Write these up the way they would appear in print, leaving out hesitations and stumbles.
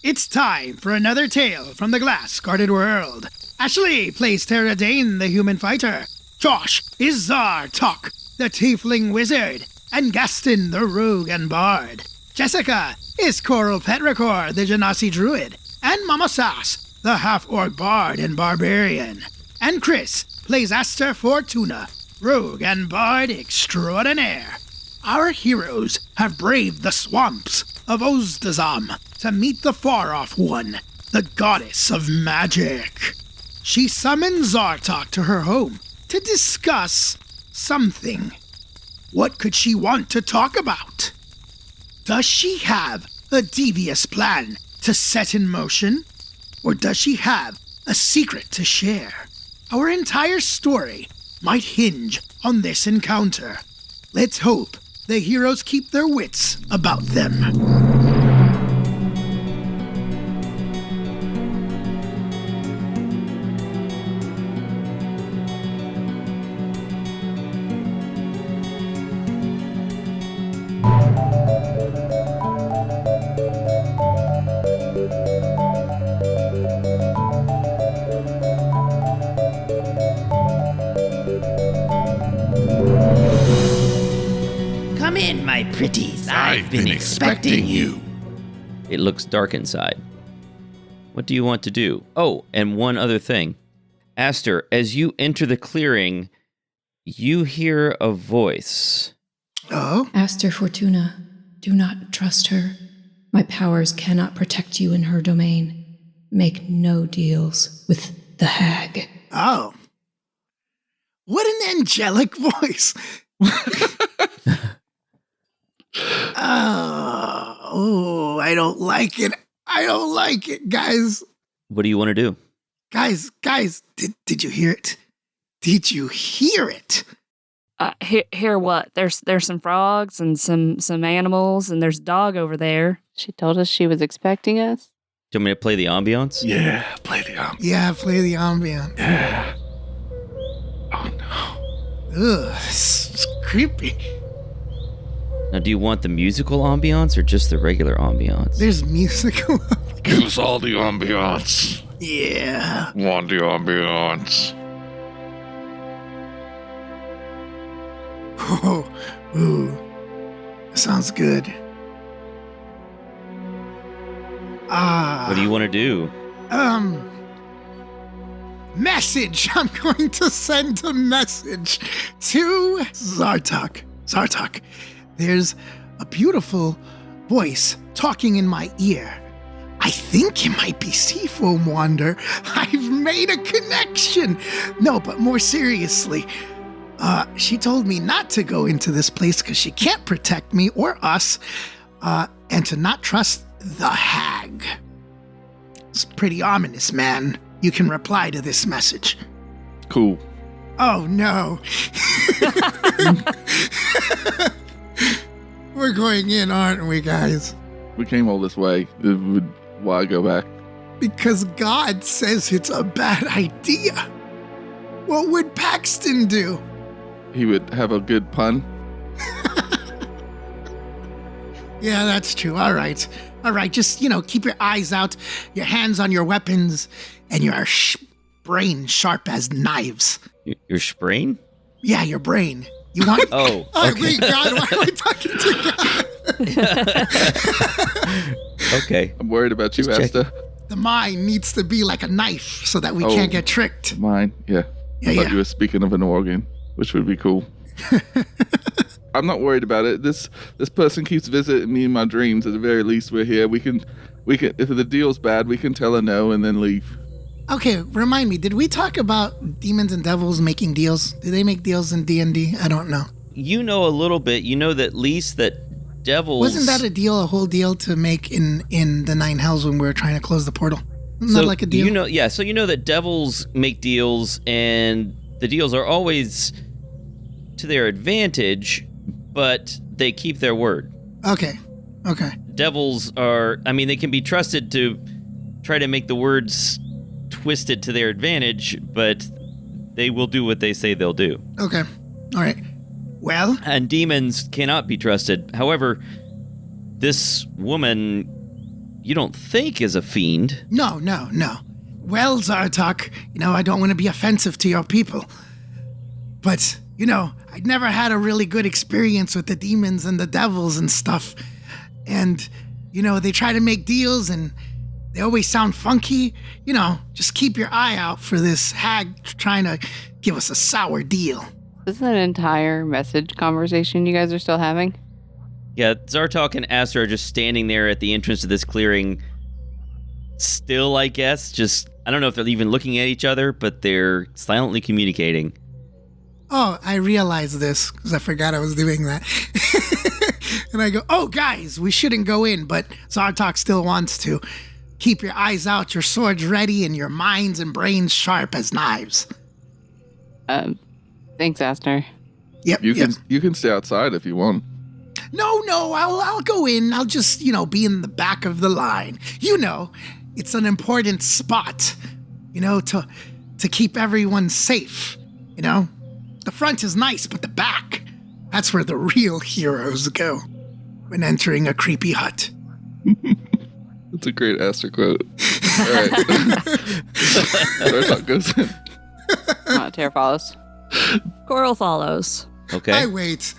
It's time for another tale from the glass-guarded world. Ashley plays Tara Dane, the human fighter. Josh is Zartok, the tiefling wizard. And Gaston, the rogue and bard. Jessica is Coral Petrichor, the Genasi druid. And Mama Sass, the half-orc bard and barbarian. And Chris plays Aster Fortuna, rogue and bard extraordinaire. Our heroes have braved the swamps of Ozdazam to meet the far-off one, the goddess of magic. She summoned Zartok to her home to discuss something. What could she want to talk about? Does she have a devious plan to set in motion? Or does she have a secret to share? Our entire story might hinge on this encounter. Let's hope the heroes keep their wits about them. Come in, my pretties. I've been expecting you. It looks dark inside. What do you want to do? Oh, and one other thing. Aster, as you enter the clearing, you hear a voice. Oh? Aster Fortuna, do not trust her. My powers cannot protect you in her domain. Make no deals with the hag. Oh. What an angelic voice. Oh, I don't like it. I don't like it, guys. What do you want to do? Guys, did you hear it? Did you hear it? Hear what? There's some frogs and some animals, and there's a dog over there. She told us she was expecting us. Do you want me to play the ambiance? Yeah, play the ambiance. Yeah, play the ambient. Yeah. Oh no. Ugh, it's creepy. Now, do you want the musical ambiance or just the regular ambiance? There's musical. Give us all the ambiance. Yeah. Want the ambiance. Oh, ooh. Sounds good. What do you want to do? Message. I'm going to send a message to Zartok. Zartok, there's a beautiful voice talking in my ear. I think it might be Seafoam Wander. I've made a connection. No, but more seriously, she told me not to go into this place because she can't protect me or us, and to not trust the hag. It's pretty ominous, man. You can reply to this message. Cool. Oh, no. We're going in, aren't we, guys? We came all this way. Why go back? Because God says it's a bad idea. What would Paxton do? He would have a good pun. Yeah, that's true. All right. Just, keep your eyes out, your hands on your weapons, and your brain sharp as knives. Your sprain? Yeah, your brain. You want... Oh, okay. Wait, God, why am I talking to God? Okay. I'm worried about you, Just Asta. The mind needs to be like a knife so that we can't get tricked. Mine, yeah. I thought Yeah. you were speaking of an organ, which would be cool. I'm not worried about it. This person keeps visiting me in my dreams. At the very least, we're here. We can. If the deal's bad, we can tell her no and then leave. Okay, remind me, did we talk about demons and devils making deals? Do they make deals in D&D? I don't know. You know a little bit. You know that at least that devils... Wasn't that a whole deal to make in the Nine Hells when we were trying to close the portal? Isn't that like a deal? So you know that devils make deals, and the deals are always to their advantage, but they keep their word. Okay. Devils they can be trusted to try to make the words twisted to their advantage, but they will do what they say they'll do. Okay. All right. Well? And demons cannot be trusted. However, this woman, you don't think is a fiend. No. Well, Zartok, I don't want to be offensive to your people. But, I'd never had a really good experience with the demons and the devils and stuff. And, they try to make deals and they always sound funky. Just keep your eye out for this hag trying to give us a sour deal. This is an entire message conversation you guys are still having? Yeah, Zartok and Aster are just standing there at the entrance to this clearing. Still, I guess. Just, I don't know if they're even looking at each other, but they're silently communicating. Oh, I realized this because I forgot I was doing that. And I go, oh, guys, we shouldn't go in, but Zartok still wants to. Keep your eyes out, your swords ready, and your minds and brains sharp as knives. Thanks, Aster. Yep. You can stay outside if you want. No, I'll go in. I'll just, be in the back of the line. It's an important spot, to keep everyone safe, The front is nice, but the back, that's where the real heroes go when entering a creepy hut. That's a great Aster quote. All right. Zartok goes in. Tara follows. Coral follows. Okay. I wait,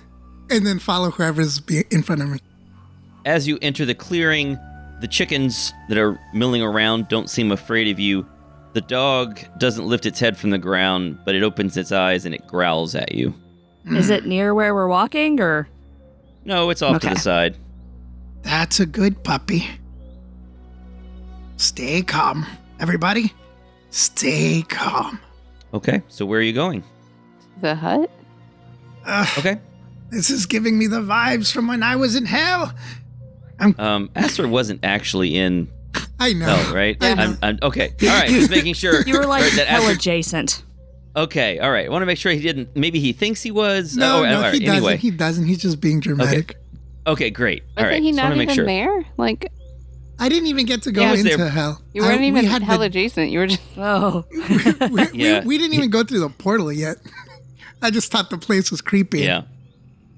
and then follow whoever's in front of me. As you enter the clearing, the chickens that are milling around don't seem afraid of you. The dog doesn't lift its head from the ground, but it opens its eyes and it growls at you. Is it near where we're walking, or? No, it's off to Okay. the side. That's a good puppy. Stay calm. Everybody, stay calm. Okay, so where are you going? The hut? Okay. This is giving me the vibes from when I was in hell. Aster wasn't actually in I know. hell, right? I know. I'm okay. All right, just making sure. You were like right, that hell Aster- adjacent. Okay, all right. I want to make sure he didn't. Maybe he thinks he was. No, all right, he doesn't. anyway. He doesn't. He's just being dramatic. Okay, great. All Wasn't right. he Just not want to make even sure. there? Like, I didn't even get to go Yeah, I was into there. hell. you weren't even we had hell the- adjacent. You were just... Oh. Yeah. we didn't even go through the portal yet. I just thought the place was creepy. Yeah.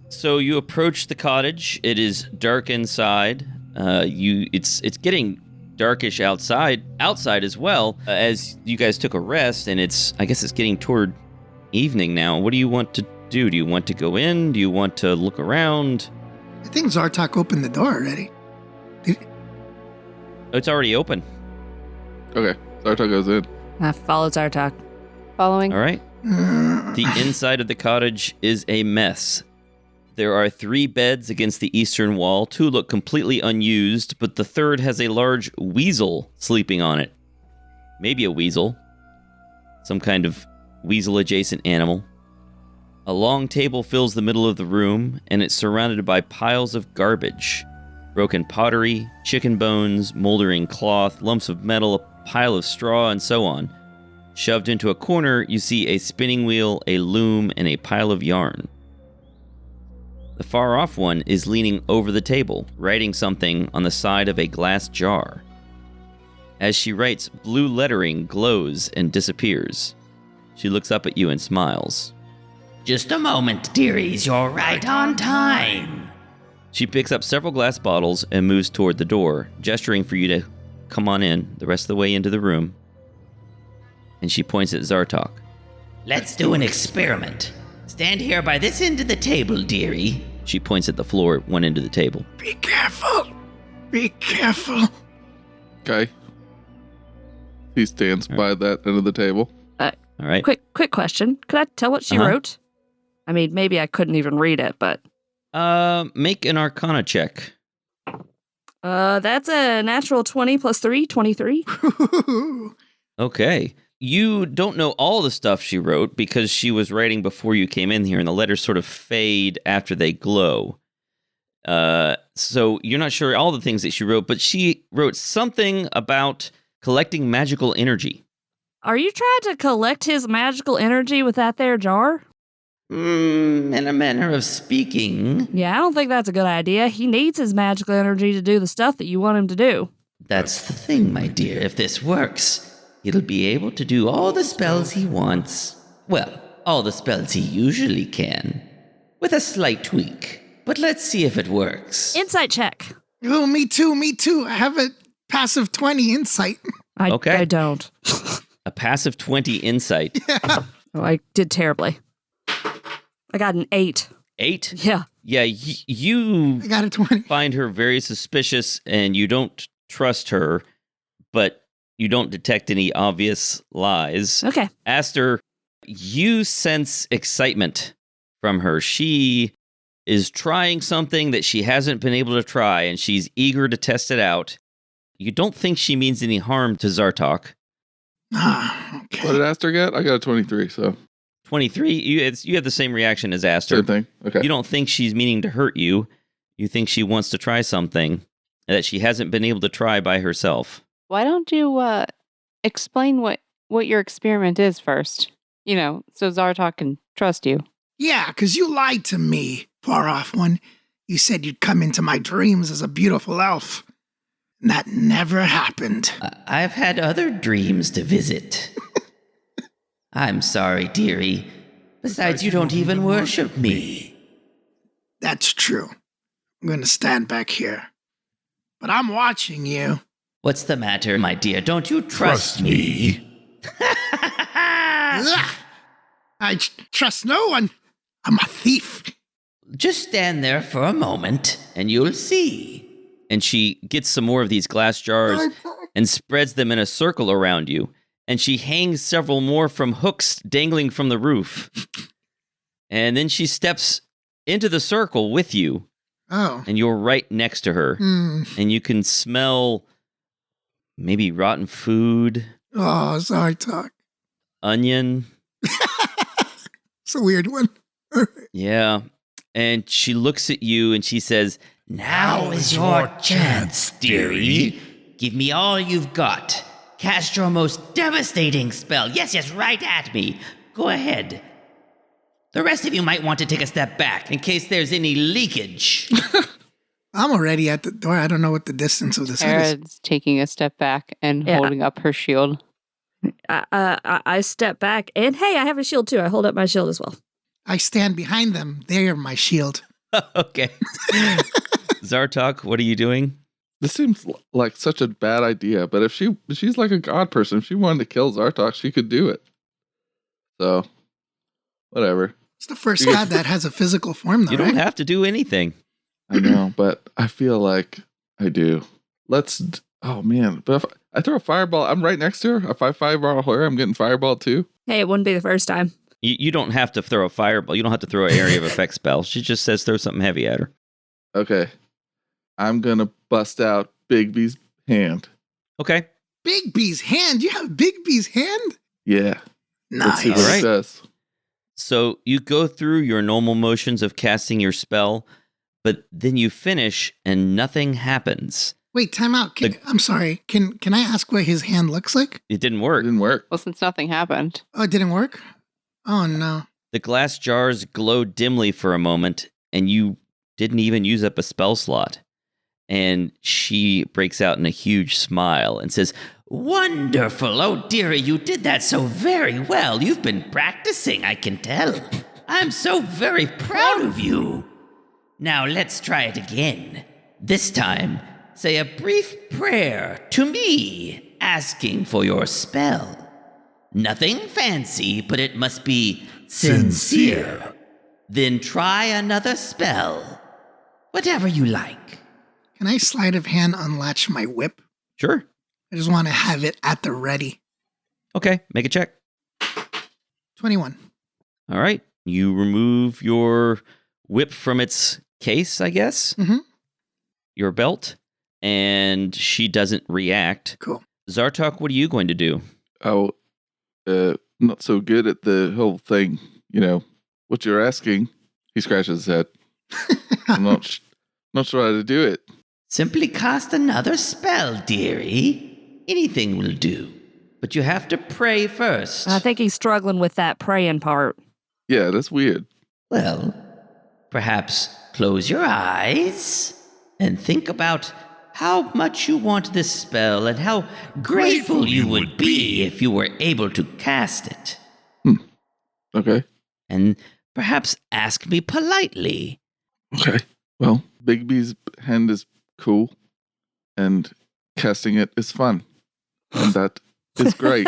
So you approach the cottage. It is dark inside. It's getting darkish outside as well. As you guys took a rest, and I guess it's getting toward evening now. What do you want to do? Do you want to go in? Do you want to look around? I think Zartok opened the door already. Oh, it's already open. Okay, Zartok goes in. I followed Zartok. Following? All right. The inside of the cottage is a mess. There are 3 beds against the eastern wall. 2 look completely unused, but the third has a large weasel sleeping on it. Maybe a weasel. Some kind of weasel-adjacent animal. A long table fills the middle of the room, and it's surrounded by piles of garbage. Broken pottery, chicken bones, moldering cloth, lumps of metal, a pile of straw, and so on. Shoved into a corner, you see a spinning wheel, a loom, and a pile of yarn. The far-off one is leaning over the table, writing something on the side of a glass jar. As she writes, blue lettering glows and disappears. She looks up at you and smiles. Just a moment, dearies. You're right on time. She picks up several glass bottles and moves toward the door, gesturing for you to come on in the rest of the way into the room. And she points at Zartok. Let's do an experiment. Stand here by this end of the table, dearie. She points at the floor at one end of the table. Be careful. Be careful. Okay. He stands by that end of the table. All right. Quick question. Could I tell what she wrote? I mean, maybe I couldn't even read it, but... Make an Arcana check. That's a natural 20 plus 3, 23. Okay. You don't know all the stuff she wrote because she was writing before you came in here, and the letters sort of fade after they glow. So you're not sure all the things that she wrote, but she wrote something about collecting magical energy. Are you trying to collect his magical energy with that there jar? In a manner of speaking. Yeah, I don't think that's a good idea. He needs his magical energy to do the stuff that you want him to do. That's the thing, my dear. If this works, he'll be able to do all the spells he wants. Well, all the spells he usually can. With a slight tweak. But let's see if it works. Insight check. Oh, me too. I have a passive 20 insight. Okay. I don't. A passive 20 insight. Yeah. Oh, I did terribly. I got an 8. 8? Yeah. Yeah, you I got a 20. find her very suspicious and you don't trust her, but you don't detect any obvious lies. Okay. Aster, you sense excitement from her. She is trying something that she hasn't been able to try, and she's eager to test it out. You don't think she means any harm to Zartok. Okay. What did Aster get? I got a 23, so 23, you have the same reaction as Aster. same thing. Okay. You don't think she's meaning to hurt you. You think she wants to try something that she hasn't been able to try by herself. Why don't you explain what your experiment is first? So Zartok can trust you. Yeah, because you lied to me, far off one. You said you'd come into my dreams as a beautiful elf. And that never happened. I've had other dreams to visit. I'm sorry, dearie. Besides, you don't even worship me. That's true. I'm going to stand back here. But I'm watching you. What's the matter, my dear? Don't you trust me? Ugh. I trust no one. I'm a thief. Just stand there for a moment, and you'll see. And she gets some more of these glass jars and spreads them in a circle around you. And she hangs several more from hooks dangling from the roof. And then she steps into the circle with you. Oh. And you're right next to her. Hmm. And you can smell maybe rotten food, Oh, Zartok. onion. It's a weird one. Yeah. And she looks at you and she says, Now is your chance, dearie. Give me all you've got. Cast your most devastating spell. Yes, right at me. Go ahead. The rest of you might want to take a step back in case there's any leakage. I'm already at the door. I don't know what the distance of this is. Arad's taking a step back and Yeah. holding up her shield. I step back, and hey, I have a shield too. I hold up my shield as well. I stand behind them. They are my shield. okay. Zartok, what are you doing? This seems like such a bad idea, but if she's like a god person, if she wanted to kill Zartok, she could do it. So, whatever. It's the first god that has a physical form, though, You don't right? have to do anything. I know, but I feel like I do. Oh man, but if I throw a fireball, I'm right next to her. If I fireball her, I'm getting fireball too. Hey, it wouldn't be the first time. You don't have to throw a fireball. You don't have to throw an area of effect spell. She just says throw something heavy at her. Okay. I'm gonna bust out Bigby's hand. Okay. Big B's hand? You have Big B's hand? Yeah. Let's see Nice. what All right. it does. So you go through your normal motions of casting your spell, but then you finish and nothing happens. Wait, time out. I'm sorry. Can I ask what his hand looks like? It didn't It work. didn't work. Well, since nothing happened. Oh, it didn't work? Oh, no. The glass jars glowed dimly for a moment, and you didn't even use up a spell slot. And she breaks out in a huge smile and says, Wonderful. Oh, dearie, you did that so very well. You've been practicing, I can tell. I'm so very proud of you. Now let's try it again. This time, say a brief prayer to me, asking for your spell. Nothing fancy, but it must be sincere. Then try another spell. Whatever you like. Can I sleight of hand unlatch my whip? Sure. I just want to have it at the ready. Okay, make a check. 21. All right. You remove your whip from its case, I guess, Mm-hmm. your belt, and she doesn't react. Cool. Zartok, what are you going to do? Oh, not so good at the whole thing. What you're asking. He scratches his head. I'm not sure how to do it. Simply cast another spell, dearie. Anything will do. But you have to pray first. I think he's struggling with that praying part. Yeah, that's weird. Well, perhaps close your eyes and think about how much you want this spell and how grateful you would be if you were able to cast it. Okay. And perhaps ask me politely. Okay. Well, Bigby's hand is cool, and casting it is fun. And that is great.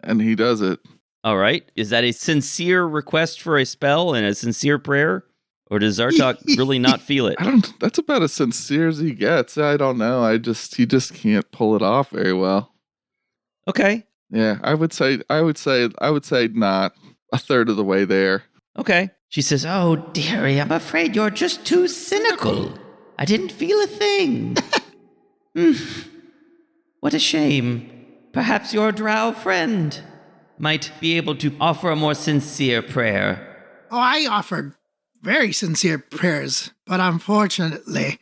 And he does it. All right. Is that a sincere request for a spell and a sincere prayer? Or does Zartok really not feel it? That's about as sincere as he gets. I don't know. He just can't pull it off very well. Okay. Yeah, I would say not a third of the way there. Okay. She says, "Oh, dearie, I'm afraid you're just too cynical. I didn't feel a thing." What a shame. Perhaps your drow friend might be able to offer a more sincere prayer. Oh, I offered very sincere prayers, but unfortunately,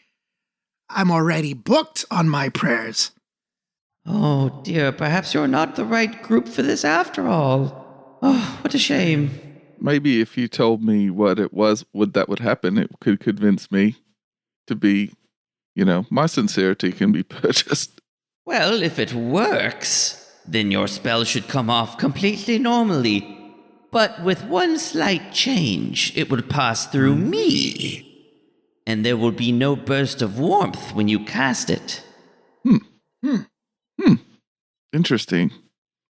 I'm already booked on my prayers. Oh, dear, perhaps you're not the right group for this after all. Oh, what a shame. Maybe if you told me what it was, that would happen, it could convince me to be, my sincerity can be purchased. Well, if it works, then your spell should come off completely normally. But with one slight change, it will pass through me. And there will be no burst of warmth when you cast it. Interesting.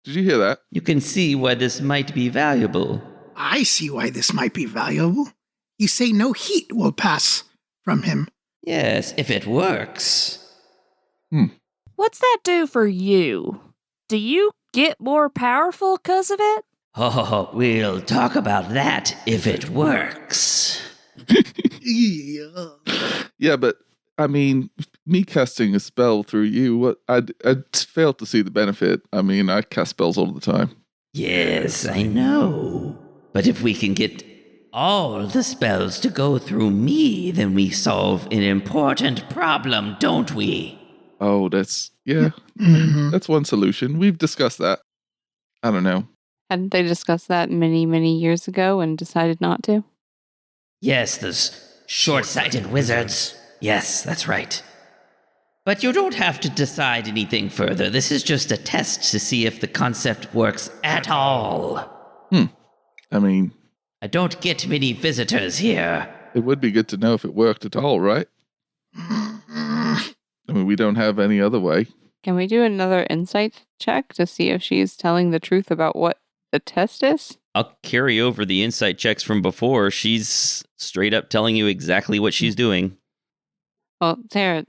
Did you hear that? You can see why this might be valuable. I see why this might be valuable. You say no heat will pass from him. Yes, if it works. What's that do for you? Do you get more powerful because of it? Oh, we'll talk about that if it works. Yeah, but I mean, me casting a spell through you, I'd fail to see the benefit. I mean, I cast spells all the time. Yes, I know. But if we can get all the spells to go through me, then we solve an important problem, don't we? Oh, that's that's one solution. We've discussed that. I don't know. Hadn't they discussed that many, many years ago and decided not to? Yes, those short-sighted wizards. Yes, that's right. But you don't have to decide anything further. This is just a test to see if the concept works at all. I mean, I don't get many visitors here. it would be good to know if it worked at all, right? I mean, we don't have any other way. Can we do another insight check to see if she's telling the truth about what the test is? I'll carry over the insight checks from before. She's straight up telling you exactly what she's doing. Well, Tara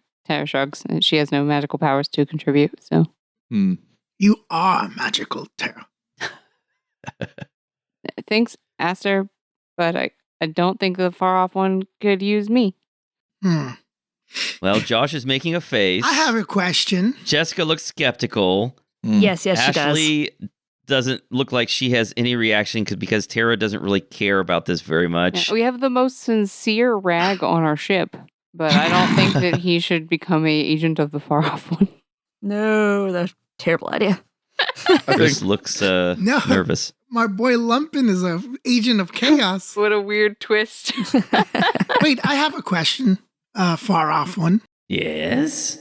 shrugs. She has no magical powers to contribute, so. You are magical, Tara. Thanks, Aster, but I don't think the far off one could use me. Well, Josh is making a face. I have a question. Jessica looks skeptical. Yes, she does. Ashley doesn't look like she has any reaction because Tara doesn't really care about this very much. Yeah, we have the most sincere rag on our ship, but I don't think that he should become a agent of the far off one. No, that's a terrible idea. Chris looks nervous. My boy Lumpin is an agent of chaos. What a weird twist. Wait, I have a question. Far off one. Yes,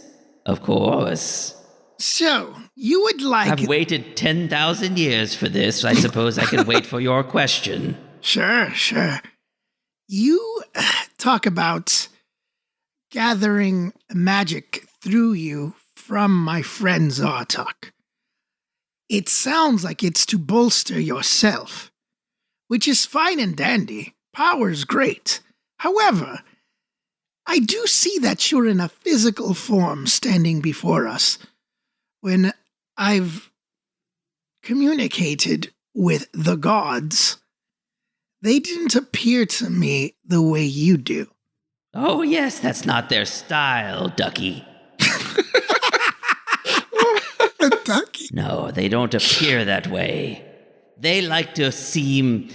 of course. So, you would like... I've waited 10,000 years for this. I suppose I can wait for your question. Sure. You talk about gathering magic through you from my friend Zartok. It sounds like it's to bolster yourself, which is fine and dandy. Power's great. However, I do see that you're in a physical form standing before us. When I've communicated with the gods, they didn't appear to me the way you do. Oh, yes, that's not their style, Ducky. Ducky? No, they don't appear that way. They like to seem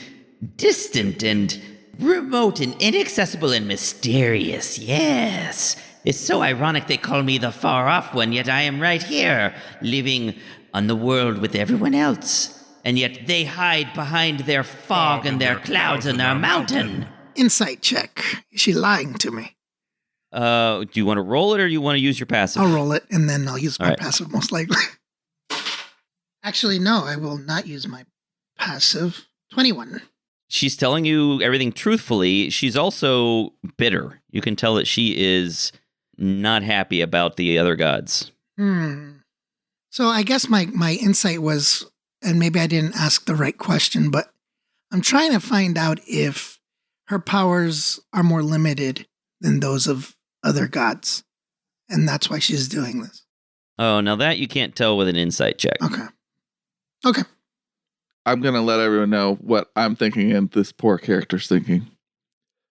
distant and remote and inaccessible and mysterious, yes. It's so ironic they call me the far-off one, yet I am right here, living on the world with everyone else. And yet they hide behind their fog and their clouds and their mountain. Insight check. Is she lying to me? Do you want to roll it or do you want to use your passive? I'll roll it, and then I'll use my All right. passive most likely. Actually, no, I will not use my passive. 21. She's telling you everything truthfully. She's also bitter. You can tell that she is not happy about the other gods. So I guess my insight was, and maybe I didn't ask the right question, but I'm trying to find out if her powers are more limited than those of other gods. And that's why she's doing this. Oh, now that you can't tell with an insight check. Okay. I'm going to let everyone know what I'm thinking and this poor character's thinking.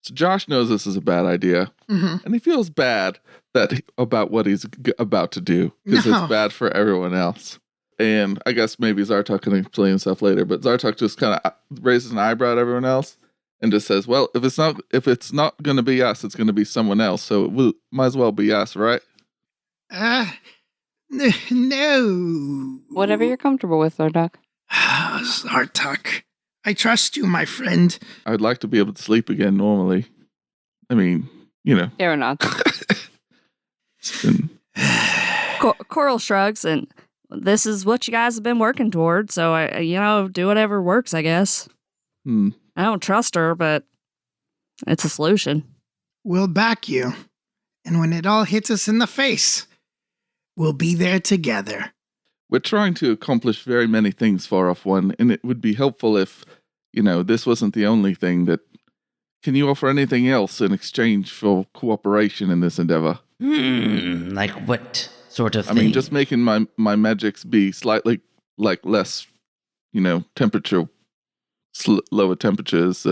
So Josh knows this is a bad idea, and he feels bad about what he's about to do because it's bad for everyone else. And I guess maybe Zartok can explain himself later, but Zartok just kind of raises an eyebrow at everyone else and just says, "Well, if it's not going to be us, it's going to be someone else. So it might as well be us, right?" No. Whatever you're comfortable with, Zartok. Zartok, I trust you, my friend. I'd like to be able to sleep again normally. I mean, Fair enough. it's been... Coral shrugs, and this is what you guys have been working toward. So I, do whatever works, I guess. I don't trust her, but it's a solution. We'll back you. And when it all hits us in the face, we'll be there together. We're trying to accomplish very many things far off one, and it would be helpful if, this wasn't the only thing that... Can you offer anything else in exchange for cooperation in this endeavor? Like what sort of thing? I mean, just making my magics be slightly, less, temperature, lower temperatures,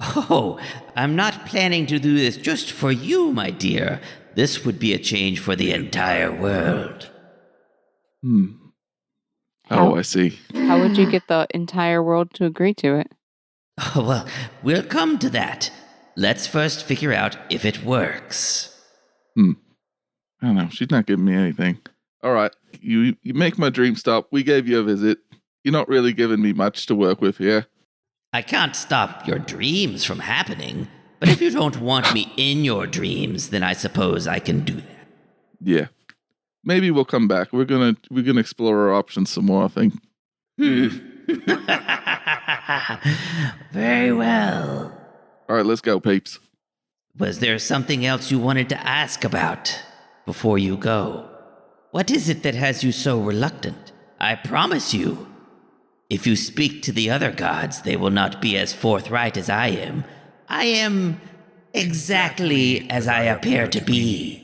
Oh, I'm not planning to do this just for you, my dear. This would be a change for the entire world. Oh, I see. How would you get the entire world to agree to it? Oh, well, we'll come to that. Let's first figure out if it works. I don't know. She's not giving me anything. All right. You make my dream stop. We gave you a visit. You're not really giving me much to work with here. I can't stop your dreams from happening, but if you don't want me in your dreams, then I suppose I can do that. Yeah. Maybe we'll come back. We're gonna explore our options some more, I think. Very well. All right, let's go, peeps. Was there something else you wanted to ask about before you go? What is it that has you so reluctant? I promise you, if you speak to the other gods, they will not be as forthright as I am. I am exactly as I appear to be.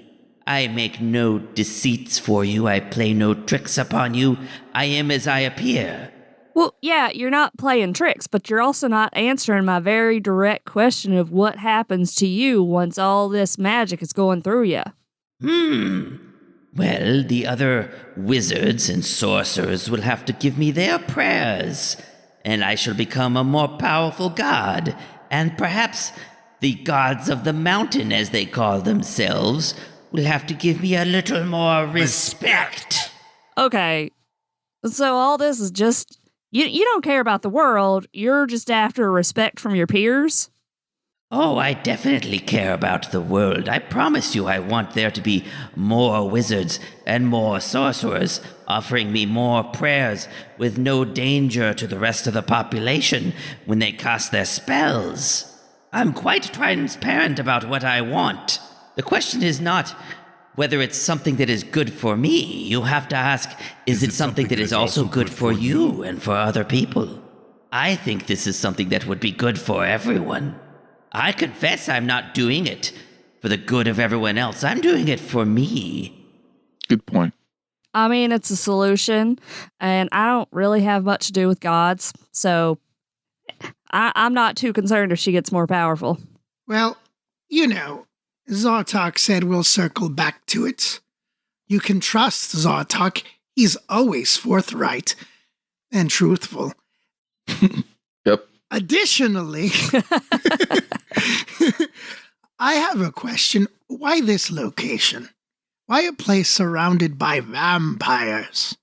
I make no deceits for you. I play no tricks upon you. I am as I appear. Well, yeah, you're not playing tricks, but you're also not answering my very direct question of what happens to you once all this magic is going through you. Well, the other wizards and sorcerers will have to give me their prayers, and I shall become a more powerful god, and perhaps the gods of the mountain, as they call themselves, will have to give me a little more respect. Okay, so all this is just... You don't care about the world, you're just after respect from your peers? Oh, I definitely care about the world. I promise you I want there to be more wizards and more sorcerers, offering me more prayers with no danger to the rest of the population when they cast their spells. I'm quite transparent about what I want. The question is not whether it's something that is good for me. You have to ask, is it something that is also good for you and for other people? I think this is something that would be good for everyone. I confess I'm not doing it for the good of everyone else. I'm doing it for me. Good point. I mean, it's a solution, and I don't really have much to do with gods, so I'm not too concerned if she gets more powerful. Well, Zartok said we'll circle back to it. You can trust Zartok. He's always forthright and truthful. Yep. Additionally, I have a question. Why this location? Why a place surrounded by vampires?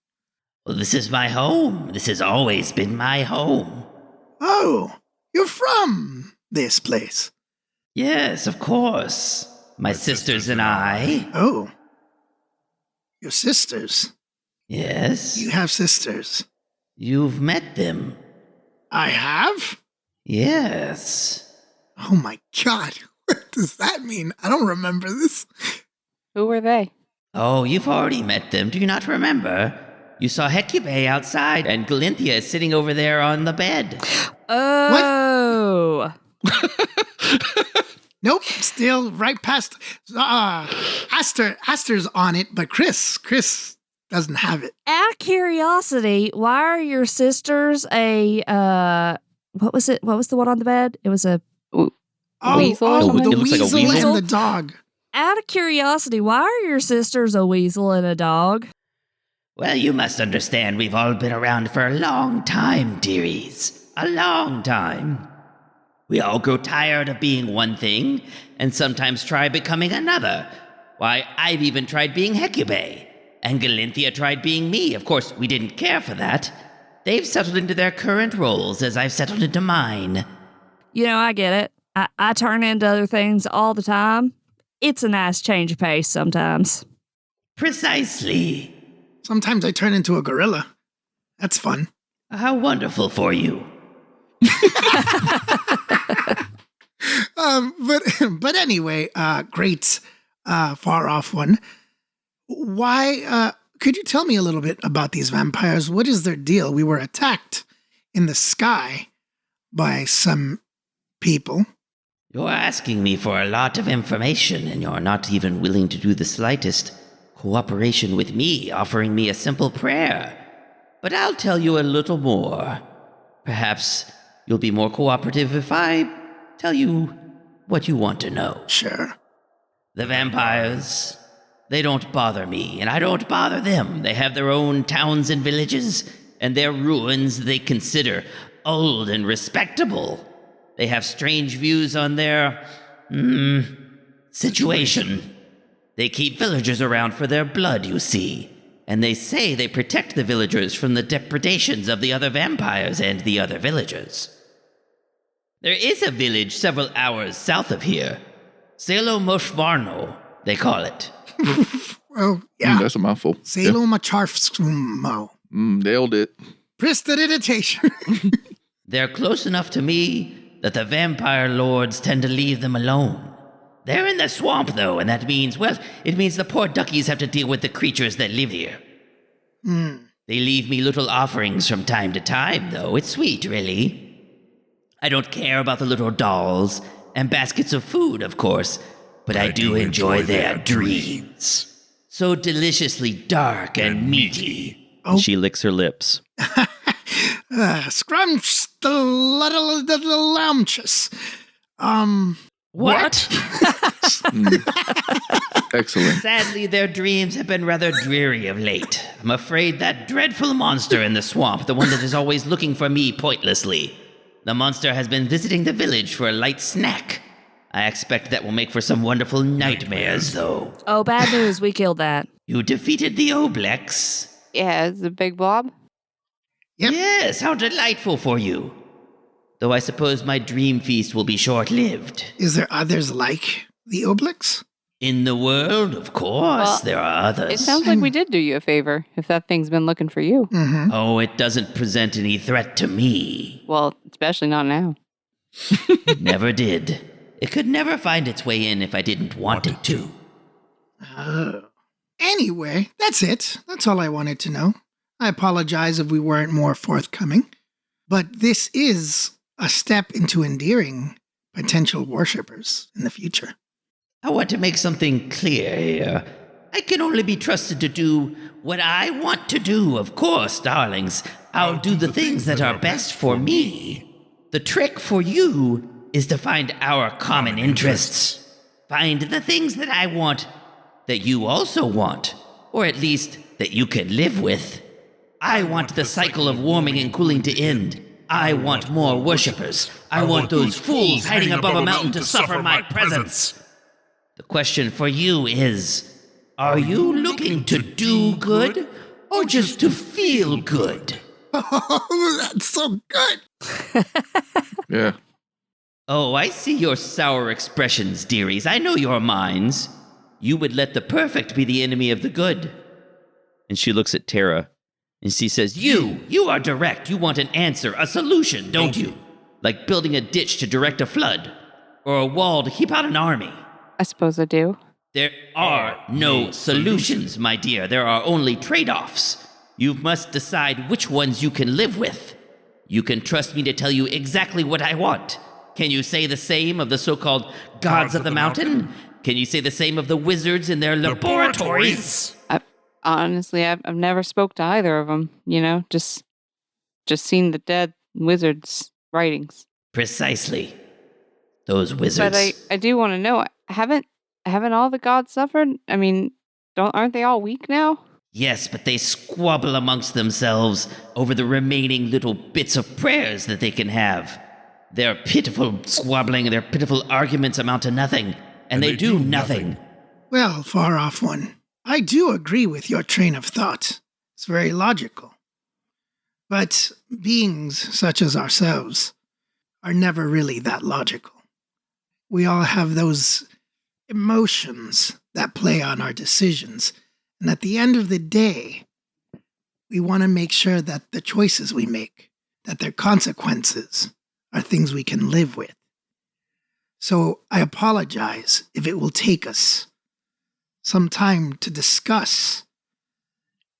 Well, this is my home. This has always been my home. Oh, you're from this place. Yes, of course. My sisters and I. Oh, your sisters. Yes. You have sisters. You've met them. I have? Yes. Oh my God. What does that mean? I don't remember this. Who were they? Oh, you've already met them. Do you not remember? You saw Hecubae outside, and Galinthia is sitting over there on the bed. Oh. Nope, still right past. Aster's on it, but Chris doesn't have it. Out of curiosity, why are your sisters a what was it? What was the one on the bed? It was a Weasel or something? the It looks like a weasel weasel? and the dog. Out of curiosity, why are your sisters a weasel and a dog? Well, you must understand we've all been around for a long time, dearies. A long time. We all grow tired of being one thing, and sometimes try becoming another. Why, I've even tried being Hecubae, and Galinthia tried being me. Of course, we didn't care for that. They've settled into their current roles as I've settled into mine. You know, I get it. I turn into other things all the time. It's a nice change of pace sometimes. Precisely. Sometimes I turn into a gorilla. That's fun. How wonderful for you. But anyway, great far off one. Why? Could you tell me a little bit about these vampires? What is their deal? We were attacked in the sky by some people. You're asking me for a lot of information, and you're not even willing to do the slightest cooperation with me, offering me a simple prayer. But I'll tell you a little more. Perhaps you'll be more cooperative if I tell you what you want to know. Sure. The vampires, they don't bother me, and I don't bother them. They have their own towns and villages, and their ruins they consider old and respectable. They have strange views on their, situation. They keep villagers around for their blood, you see. And they say they protect the villagers from the depredations of the other vampires and the other villagers. There is a village several hours south of here. Salo Moshvarno, they call it. Well, yeah. That's a mouthful. Salo Macharfskumo. Nailed it. Prestidigitation. They're close enough to me that the vampire lords tend to leave them alone. They're in the swamp, though, and that means, well, it means the poor duckies have to deal with the creatures that live here. They leave me little offerings from time to time, though. It's sweet, really. I don't care about the little dolls and baskets of food, of course, but I do enjoy their dreams. So deliciously dark and meaty. Oh. She licks her lips. Scrunch the lumptious. What? Excellent. Sadly, their dreams have been rather dreary of late. I'm afraid that dreadful monster in the swamp, the one that is always looking for me pointlessly. The monster has been visiting the village for a light snack. I expect that will make for some wonderful nightmares, though. Oh, bad news. We killed that. You defeated the Oblex? Yeah, it's a big blob. Yep. Yes, how delightful for you. Though I suppose my dream feast will be short-lived. Is there others like the Obelix? In the world, of course, Well, there are others. It sounds like we did do you a favor, if that thing's been looking for you. Mm-hmm. Oh, it doesn't present any threat to me. Well, especially not now. Never did. It could never find its way in if I didn't want it to. Anyway, that's it. That's all I wanted to know. I apologize if we weren't more forthcoming. But this is a step into endearing potential worshippers in the future. I want to make something clear here. I can only be trusted to do what I want to do, of course, darlings. I'll do the things that are best for me. The trick for you is to find our common interests. Find the things that I want that you also want, or at least that you can live with. I want the cycle of warming and cooling to end. I want more worshippers. I want those fools hiding above a mountain to suffer my presence. The question for you is, are you looking to do good or just to feel good? Oh, that's so good. Yeah. Oh, I see your sour expressions, dearies. I know your minds. You would let the perfect be the enemy of the good. And she looks at Tara, and she says, You are direct. You want an answer, a solution, don't you? Like building a ditch to direct a flood. or a wall to keep out an army. I suppose I do. There are no solutions, my dear. There are only trade-offs. You must decide which ones you can live with. You can trust me to tell you exactly what I want. Can you say the same of the so-called gods of the mountain? Can you say the same of the wizards in their laboratories? Honestly, I've never spoke to either of them. You know, just seen the dead wizards' writings. Precisely. Those wizards. But I do want to know, haven't all the gods suffered? I mean, aren't they all weak now? Yes, but they squabble amongst themselves over the remaining little bits of prayers that they can have. Their pitiful squabbling, their pitiful arguments amount to nothing, and they do nothing. Well, far off one, I do agree with your train of thought. It's very logical. But beings such as ourselves are never really that logical. We all have those emotions that play on our decisions. And at the end of the day, we want to make sure that the choices we make, that their consequences are things we can live with. So I apologize if it will take us some time to discuss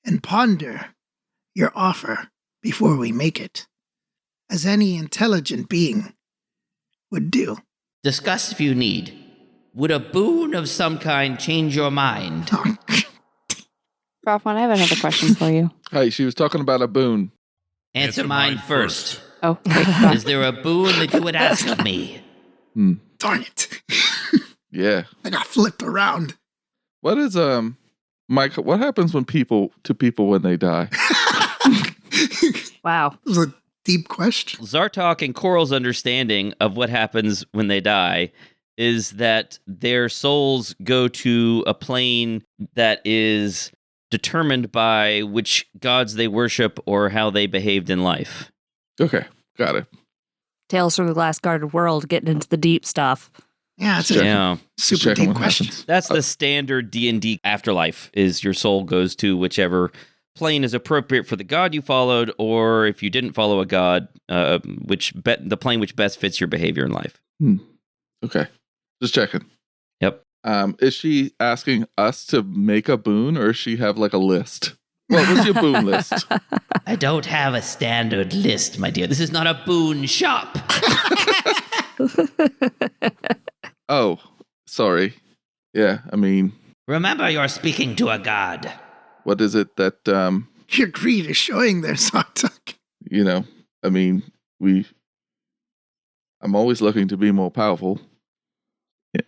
and ponder your offer before we make it, as any intelligent being would do. Discuss if you need. Would a boon of some kind change your mind? Rothman, I have another question for you. Hey, she was talking about a boon. Answer mine first. Oh, wait, Is there a boon that you would ask of me? Darn it. Yeah. I got flipped around. What is Mike? What happens when people when they die? Wow. It was a deep question. Zartok and Coral's understanding of what happens when they die is that their souls go to a plane that is determined by which gods they worship or how they behaved in life. Okay, got it. Tales from the Last Guarded World, getting into the deep stuff. Yeah, it's Yeah. a super Checking deep what question. happens. That's the standard D&D afterlife, is your soul goes to whichever plane is appropriate for the god you followed, or if you didn't follow a god, the plane which best fits your behavior in life. Okay, just checking. Yep. Is she asking us to make a boon, or does she have like a list? What was your boon list? I don't have a standard list, my dear. This is not a boon shop. Oh, sorry. Yeah, I mean, Remember, you're speaking to a god. what is it that Your greed is showing there, Sartuk. I mean, I'm always looking to be more powerful,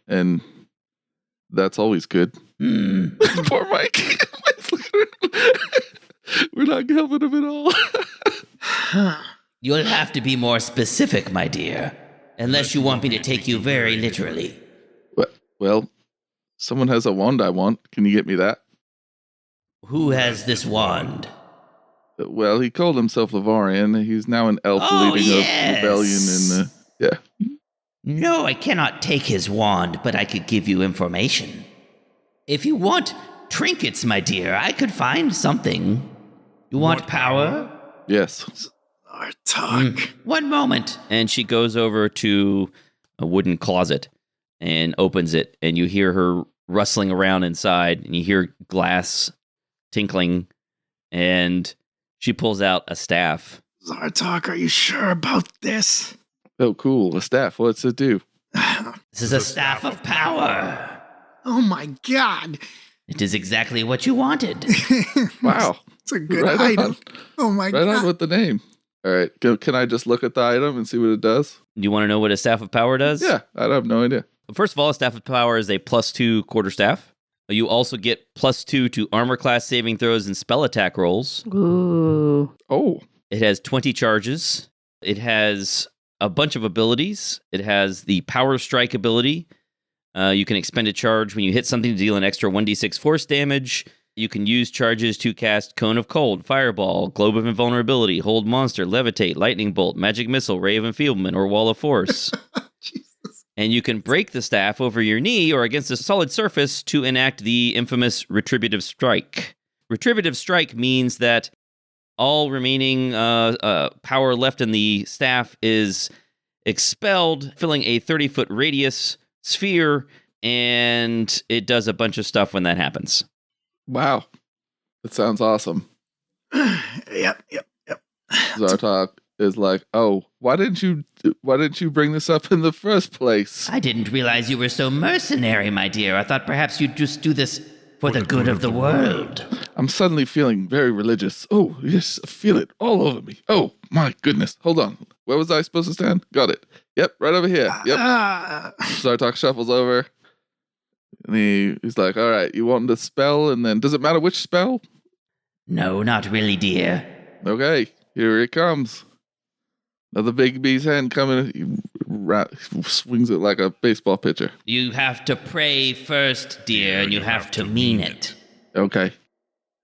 and that's always good. Poor Mike. We're not helping him at all. You'll have to be more specific, my dear. Unless you want me to take you very literally. Well, someone has a wand I want. Can you get me that? Who has this wand? Well, he called himself Lavarian. He's now an elf leading a rebellion in the... Yeah. No, I cannot take his wand, but I could give you information. If you want trinkets, my dear, I could find something. You want power? Yes. Sartuk. One moment. And she goes over to a wooden closet and opens it, and you hear her rustling around inside, and you hear glass tinkling, and she pulls out a staff. Zartok, are you sure about this? Oh, cool. A staff. What's it do? This is a staff of power. Oh my god. It is exactly what you wanted. Wow. It's a good Right item. on. Oh my Right god. on with the name. All right. Can I just look at the item and see what it does? You want to know what a staff of power does? Yeah, I have no idea. First of all, a staff of power is a +2 quarterstaff. You also get +2 to armor class saving throws and spell attack rolls. Ooh. Oh, It has 20 charges. It has a bunch of abilities. It has the power strike ability. You can expend a charge when you hit something to deal an extra 1d6 force damage. You can use charges to cast Cone of Cold, Fireball, Globe of Invulnerability, Hold Monster, Levitate, Lightning Bolt, Magic Missile, Ray of Enfeeblement, or Wall of Force. Jesus. And you can break the staff over your knee or against a solid surface to enact the infamous Retributive Strike. Retributive Strike means that all remaining power left in the staff is expelled, filling a 30-foot radius sphere, and it does a bunch of stuff when that happens. Wow. That sounds awesome. Yep. Zartok is like, oh, why didn't you bring this up in the first place? I didn't realize you were so mercenary, my dear. I thought perhaps you'd just do this for the good of the world. I'm suddenly feeling very religious. Oh, yes, I feel it all over me. Oh, my goodness. Hold on. Where was I supposed to stand? Got it. Yep, right over here. Yep. Zartok shuffles over. And he's like, all right, you want the spell? And then, does it matter which spell? No, not really, dear. Okay, here it comes. Another big bee's hand coming. He swings it like a baseball pitcher. You have to pray first, dear, and you have to mean it. Okay.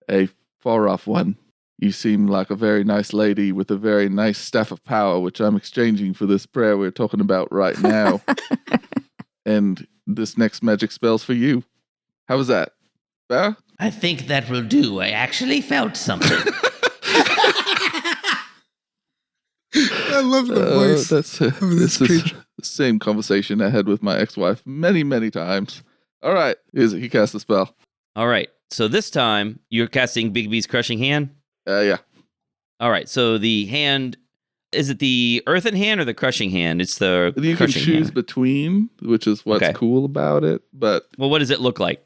A far off one. You seem like a very nice lady with a very nice staff of power, which I'm exchanging for this prayer we're talking about right now. And this next magic spell's for you. How was that? Fair? I think that will do. I actually felt something. I love the voice. This is the same conversation I had with my ex-wife many, many times. All right, he cast the spell. All right, so this time you're casting Bigby's Crushing Hand? Yeah. All right, so the hand, is it the Earthen Hand or the Crushing Hand? It's the You can Crushing choose Hand. between, which is what's cool about it. But Well, what does it look like?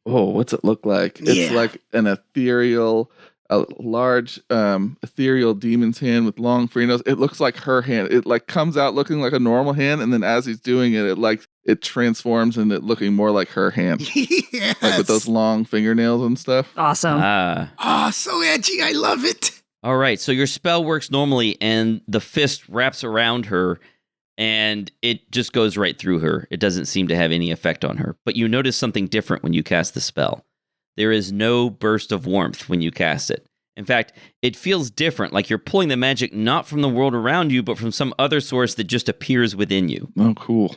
oh, what's it look like? It's like an ethereal, a large ethereal demon's hand with long fingernails. It looks like her hand. It like comes out looking like a normal hand, and then as he's doing it, it transforms into it looking more like her hand. Yes. Like with those long fingernails and stuff. Awesome. Oh, so edgy. I love it. All right, so your spell works normally, and the fist wraps around her, and it just goes right through her. It doesn't seem to have any effect on her. But you notice something different when you cast the spell. There is no burst of warmth when you cast it. In fact, it feels different, like you're pulling the magic not from the world around you, but from some other source that just appears within you. Oh, cool.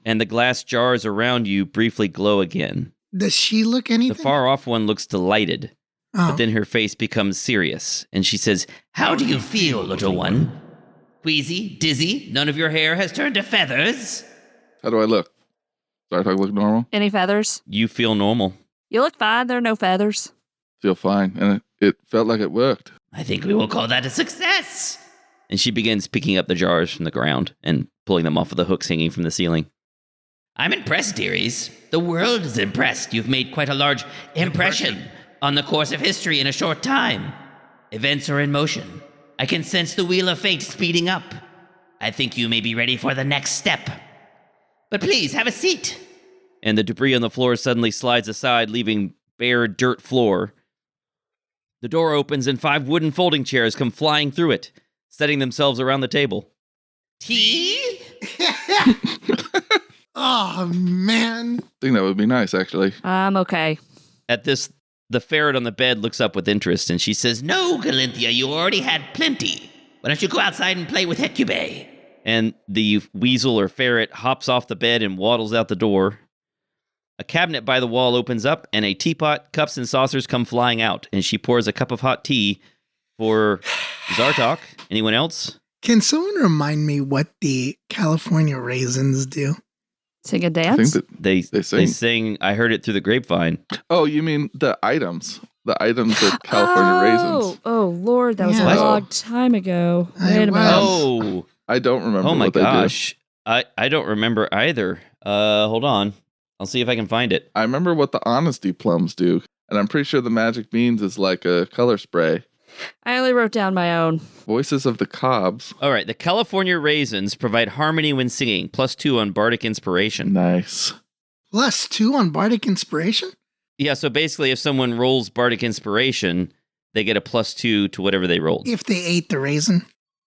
And the glass jars around you briefly glow again. Does she look anything? The far-off one looks delighted, Oh. but then her face becomes serious, and she says, How do you feel, little one? Queasy? Dizzy? None of your hair has turned to feathers? How do I look? Zartok look normal? Any feathers? you feel normal. You look fine. There are no feathers. Feel fine. And it felt like it worked. I think we will call that a success. And she begins picking up the jars from the ground and pulling them off of the hooks hanging from the ceiling. I'm impressed, dearies. The world is impressed. You've made quite a large impression on the course of history in a short time. Events are in motion. I can sense the wheel of fate speeding up. I think you may be ready for the next step. But please, have a seat. And the debris on the floor suddenly slides aside, leaving bare dirt floor. The door opens and 5 wooden folding chairs come flying through it, setting themselves around the table. Tea? Oh, man. I think that would be nice, actually. I'm okay. At this, the ferret on the bed looks up with interest, and she says, No, Galinthia, you already had plenty. Why don't you go outside and play with Hecubae? and the weasel or ferret hops off the bed and waddles out the door. A cabinet by the wall opens up, and a teapot, cups, and saucers come flying out, and she pours a cup of hot tea for Zartok. Anyone else? Can someone remind me what the California raisins do? Sing a I dance? think that They sing. sing, I heard it through the grapevine. Oh, you mean the items? The items of California raisins. Oh, Lord, that was Yeah. a long time ago. I Wait a minute. Oh, I don't remember oh my what gosh. I don't remember either. Hold on. I'll see if I can find it. I remember what the honesty plums do. And I'm pretty sure the magic beans is like a color spray. I only wrote down my own. Voices of the Cobs. All right, the California raisins provide harmony when singing, +2 on bardic inspiration. Nice. +2 on Bardic Inspiration? Yeah, so basically if someone rolls bardic inspiration, they get a +2 to whatever they rolled. If they ate the raisin?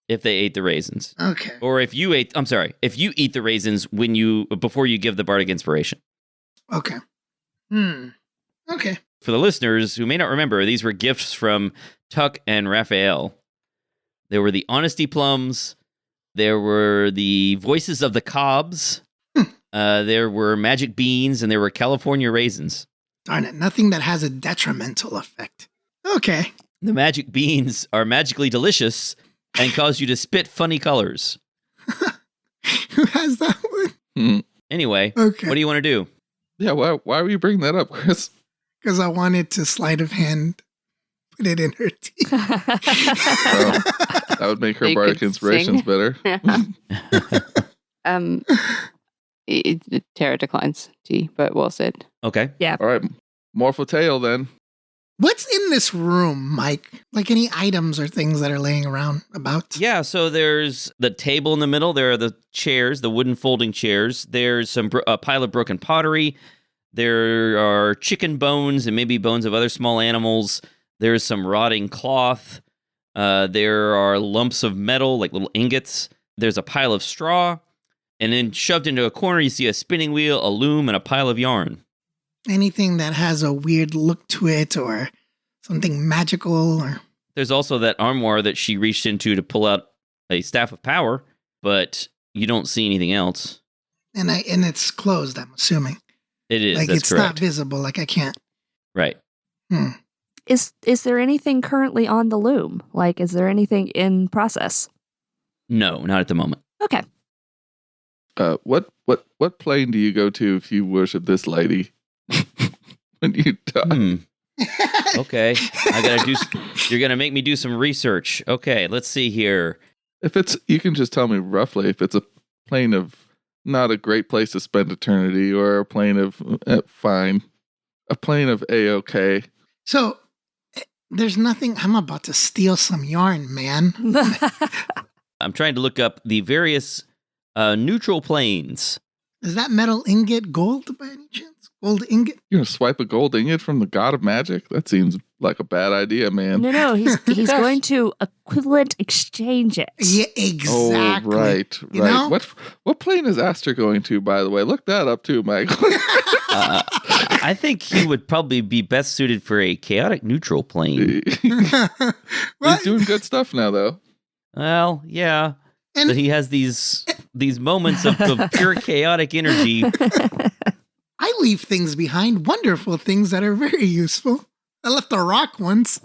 If they ate the raisins. Okay. Or if you eat the raisins before you give the bardic inspiration. Okay. Okay. For the listeners who may not remember, these were gifts from Tuck and Raphael. There were the honesty plums. There were the voices of the Cobs. There were magic beans, and there were California raisins. Darn it, nothing that has a detrimental effect. Okay. The magic beans are magically delicious and cause you to spit funny colors. Who has that one? Anyway, Okay. what do you want to do? Yeah, why were you bringing that up, Chris? Because I wanted to sleight of hand put it in her teeth. Well, that would make her They bardic could inspirations sing. better. Tara declines tea, but well said. Okay. All right, Morphle tail then. What's in this room, Mike? Like any items or things that are laying around about? Yeah, so there's the table in the middle. There are the chairs, the wooden folding chairs. There's a pile of broken pottery. There are chicken bones and maybe bones of other small animals. There's some rotting cloth. There are lumps of metal, like little ingots. There's a pile of straw. And then shoved into a corner, you see a spinning wheel, a loom, and a pile of yarn. Anything that has a weird look to it or something magical or... There's also that armoire that she reached into to pull out a staff of power, but you don't see anything else. And it's closed, I'm assuming. It is, Like that's it's correct. not visible, like I can't. Right. Is there anything currently on the loom? Like, is there anything in process? No, not at the moment. Okay. What plane do you go to if you worship this lady? When you die? Okay. You're going to make me do some research. Okay, let's see here. If it's, you can just tell me roughly if it's a plane of not a great place to spend eternity, or a plane of fine, a plane of A-OK. So, there's nothing... I'm about to steal some yarn, man. I'm trying to look up the various neutral planes. Is that metal ingot gold by any chance? Gold ingot? You're gonna swipe a gold ingot from the god of magic? That seems like a bad idea, man. No, he's going to equivalent exchange it. Yeah, exactly. Oh, right. You know? What plane is Aster going to, by the way? Look that up too, Mike. I think he would probably be best suited for a chaotic neutral plane. Well, He's doing good stuff now, though. Well, yeah. And- But he has these moments of pure chaotic energy. I leave things behind, wonderful things that are very useful. I left a rock once.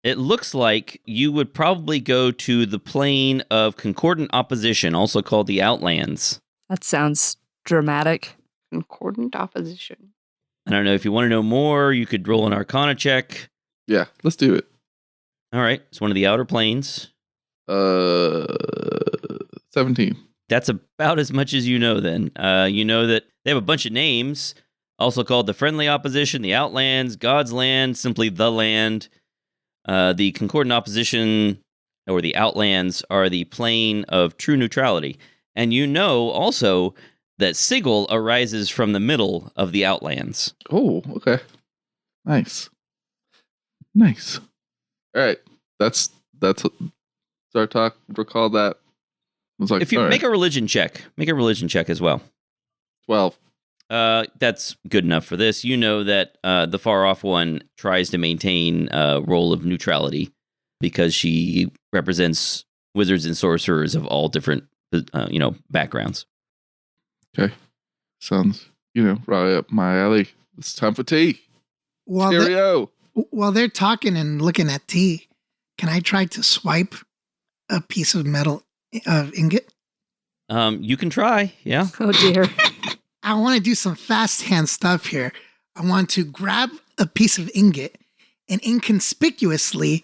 It looks like you would probably go to the plane of concordant opposition, also called the Outlands. That sounds dramatic. Concordant opposition. I don't know if you want to know more, you could roll an Arcana check. Yeah, let's do it. All right, it's one of the outer planes. 17. That's about as much as you know then. You know that they have a bunch of names, also called the Friendly Opposition, the Outlands, God's Land, simply the Land. The Concordant Opposition, or the Outlands, are the plane of true neutrality. And you know also that Sigil arises from the middle of the Outlands. Oh, okay. Nice. Nice. All right. That's Zartok. Recall that. I was like, If you all make right. a religion check as well. 12. That's good enough for this. You know that the far off one tries to maintain a role of neutrality because she represents wizards and sorcerers of all different, backgrounds. Okay. Sounds, right up my alley. It's time for tea. Cheerio. While they're talking and looking at tea, can I try to swipe a piece of metal ingot? You can try, yeah. Oh dear. I want to do some fast hand stuff here. I want to grab a piece of ingot and inconspicuously,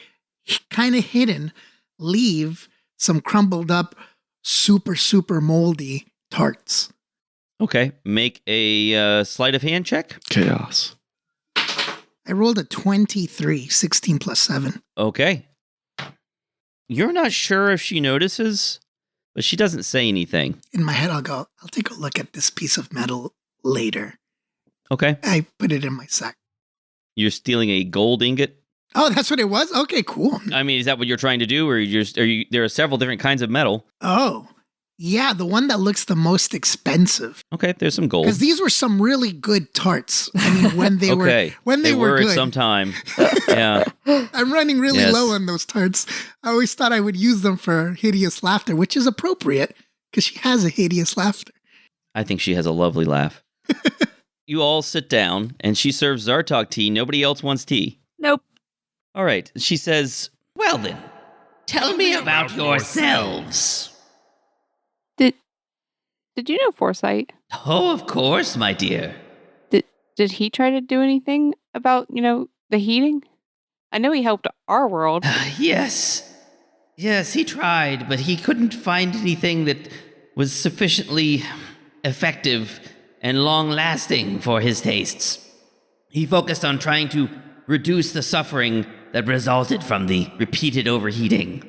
kind of hidden, leave some crumbled up, super, super moldy tarts. Okay, make a sleight of hand check. Chaos. I rolled a 23, 16 plus 7. Okay. You're not sure if she notices, but she doesn't say anything. In my head, I'll take a look at this piece of metal later. Okay. I put it in my sack. You're stealing a gold ingot? Oh, that's what it was? Okay, cool. I mean, is that what you're trying to do? Or there are several different kinds of metal. Oh, yeah, the one that looks the most expensive. Okay, there's some gold. Because these were some really good tarts. I mean, when they Okay. they were at good. some time. Yeah. I'm running really Yes. low on those tarts. I always thought I would use them for hideous laughter, which is appropriate because she has a hideous laughter. I think she has a lovely laugh. You all sit down, and she serves Zartok tea. Nobody else wants tea. Nope. All right. She says, Well then, tell me about yourselves. Did you know Foresight? Oh, of course, my dear. Did he try to do anything about, the heating? I know he helped our world. Yes. Yes, he tried, but he couldn't find anything that was sufficiently effective and long-lasting for his tastes. He focused on trying to reduce the suffering that resulted from the repeated overheating.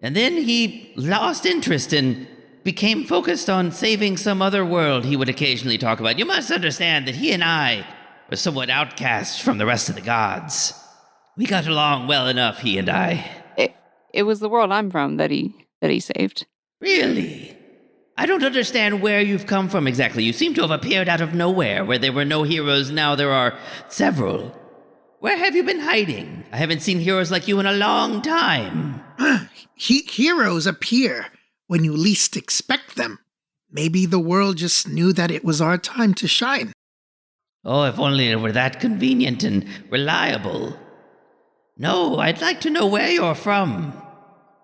And then he lost interest and became focused on saving some other world he would occasionally talk about. You must understand that he and I were somewhat outcast from the rest of the gods. We got along well enough, he and I. It was the world I'm from that he saved. Really? I don't understand where you've come from exactly. You seem to have appeared out of nowhere. Where there were no heroes, now there are several. Where have you been hiding? I haven't seen heroes like you in a long time. Heroes appear when you least expect them. Maybe the world just knew that it was our time to shine. Oh, if only it were that convenient and reliable. No, I'd like to know where you're from.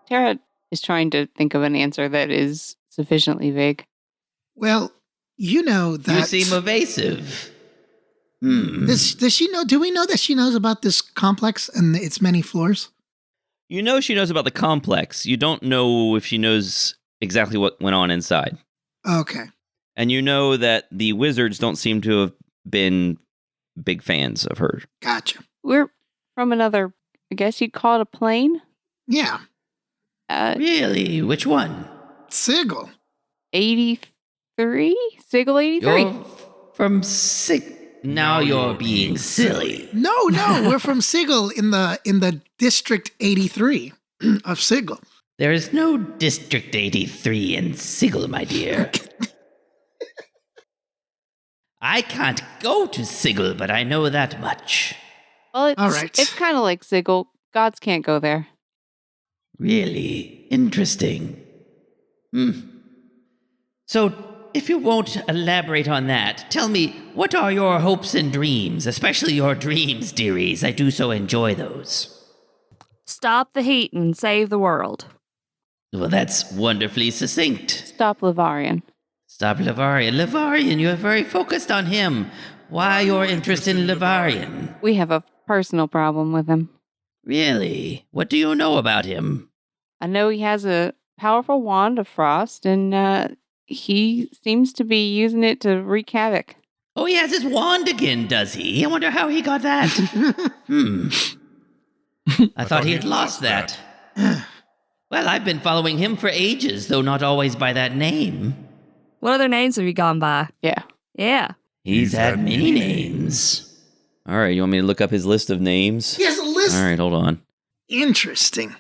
Tara is trying to think of an answer that is sufficiently vague. Well, you know that... You seem evasive. Does she know? Do we know that she knows about this complex and its many floors? You know she knows about the complex. You don't know if she knows exactly what went on inside. Okay. And you know that the wizards don't seem to have been big fans of her. Gotcha. We're from another, I guess you'd call it a plane? Yeah. Really? Which one? Sigil. 83? Sigil 83? You're from Now you're being silly. No, we're from Sigil in the District 83 of Sigil. There is no District 83 in Sigil, my dear. I can't go to Sigil, but I know that much. Well, All right. It's kind of like Sigil. Gods can't go there. Really interesting. So, if you won't elaborate on that, tell me, what are your hopes and dreams? Especially your dreams, dearies. I do so enjoy those. Stop the heat and save the world. Well, that's wonderfully succinct. Stop Lavarian. Stop Lavarian. Lavarian, you're very focused on him. Why your interest in Lavarian? We have a personal problem with him. Really? What do you know about him? I know he has a powerful wand of frost, and he seems to be using it to wreak havoc. Oh, he has his wand again, does he? I wonder how he got that. I thought he had lost that. Well, I've been following him for ages, though not always by that name. What other names have you gone by? Yeah. Yeah. He's had many names. All right, you want me to look up his list of names? He has a list. All right, hold on. Interesting.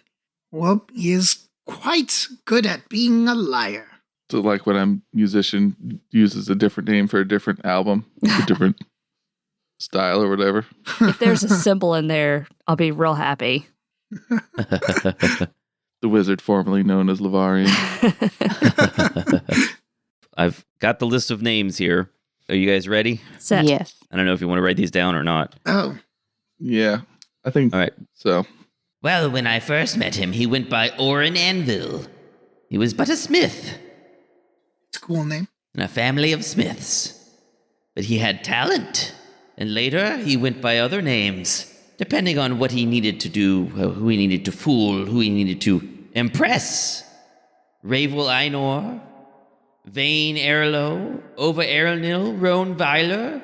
Well, he is quite good at being a liar. So like when a musician uses a different name for a different album, a different style or whatever. If there's a symbol in there, I'll be real happy. The wizard formerly known as Lavarian. I've got the list of names here. Are you guys ready? Set. Yes. I don't know if you want to write these down or not. Oh. Yeah, I think All right. so. Well, when I first met him, he went by Orin Anvil. He was but a smith It's a cool name. in a family of smiths. But he had talent, and later he went by other names, depending on what he needed to do, who he needed to fool, who he needed to impress. Ravel Einor, Vane Erlo, Over Erlnil, Roan Weiler.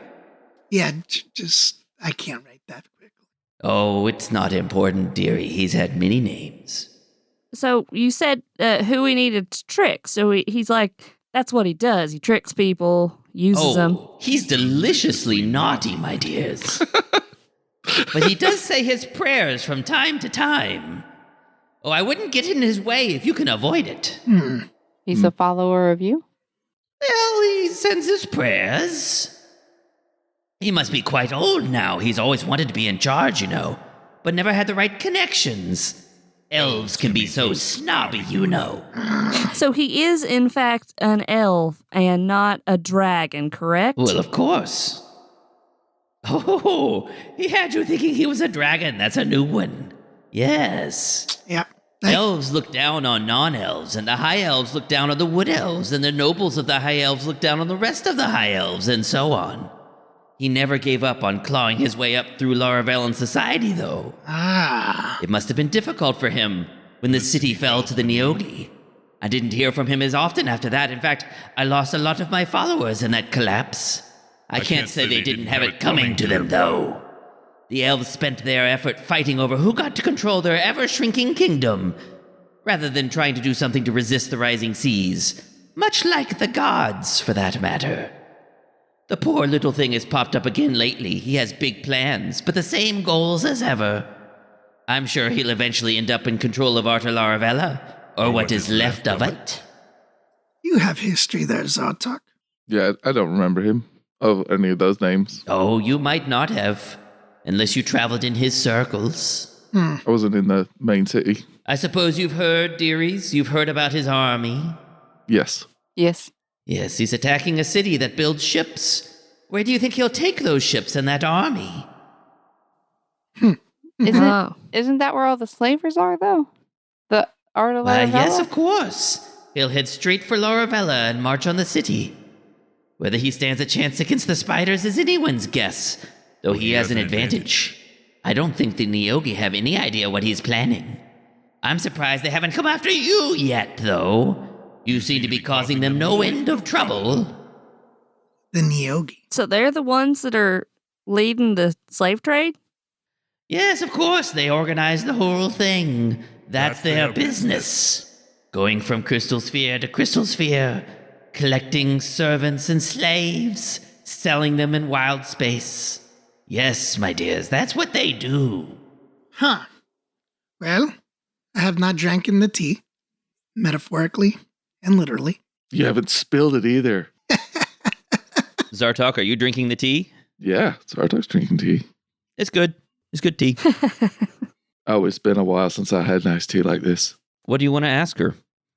Yeah, just, I can't write that quickly. Oh, it's not important, dearie. He's had many names. So you said who he needed to trick. So he's like, that's what he does. He tricks people, uses them. Oh, he's deliciously naughty, my dears. But he does say his prayers from time to time. Oh, I wouldn't get in his way if you can avoid it. He's a follower of you? Well, he sends his prayers. He must be quite old now. He's always wanted to be in charge, you know, but never had the right connections. Elves can be so snobby, you know. So he is, in fact, an elf and not a dragon, correct? Well, of course. Oh, he had you thinking he was a dragon. That's a new one. Yes. Yep, Elves look down on non-elves, and the high elves look down on the wood elves, and the nobles of the high elves look down on the rest of the high elves, and so on. He never gave up on clawing his way up through Laravellan society, though. Ah. It must have been difficult for him when the city fell to the Neogi. I didn't hear from him as often after that. In fact, I lost a lot of my followers in that collapse. I can't say they didn't have it coming to them, though. The elves spent their effort fighting over who got to control their ever-shrinking kingdom, rather than trying to do something to resist the rising seas. Much like the gods, for that matter. The poor little thing has popped up again lately. He has big plans, but the same goals as ever. I'm sure he'll eventually end up in control of Arta Laravella, or what is left of it. You have history there, Zartok. Yeah, I don't remember him of any of those names. Oh, you might not have, unless you traveled in his circles. I wasn't in the main city. I suppose you've heard, dearies? You've heard about his army? Yes. Yes. Yes, he's attacking a city that builds ships. Where do you think he'll take those ships and that army? Isn't that where all the slavers are, though? The Art of Laravella? Yes, of course. He'll head straight for Laravella and march on the city. Whether he stands a chance against the spiders is anyone's guess, though he has an advantage. I don't think the Neogi have any idea what he's planning. I'm surprised they haven't come after you yet, though. You seem to be causing them no end of trouble. The Neogi. So they're the ones that are leading the slave trade? Yes, of course, they organize the whole thing. That's their business. Going from Crystal Sphere to Crystal Sphere, collecting servants and slaves, selling them in wild space. Yes, my dears, that's what they do. Huh. Well, I have not drank in the tea, metaphorically and literally. You haven't spilled it either. Zartok, are you drinking the tea? Yeah, Zartok's drinking tea. It's good. It's good tea. Oh, it's been a while since I had nice tea like this. What do you want to ask her?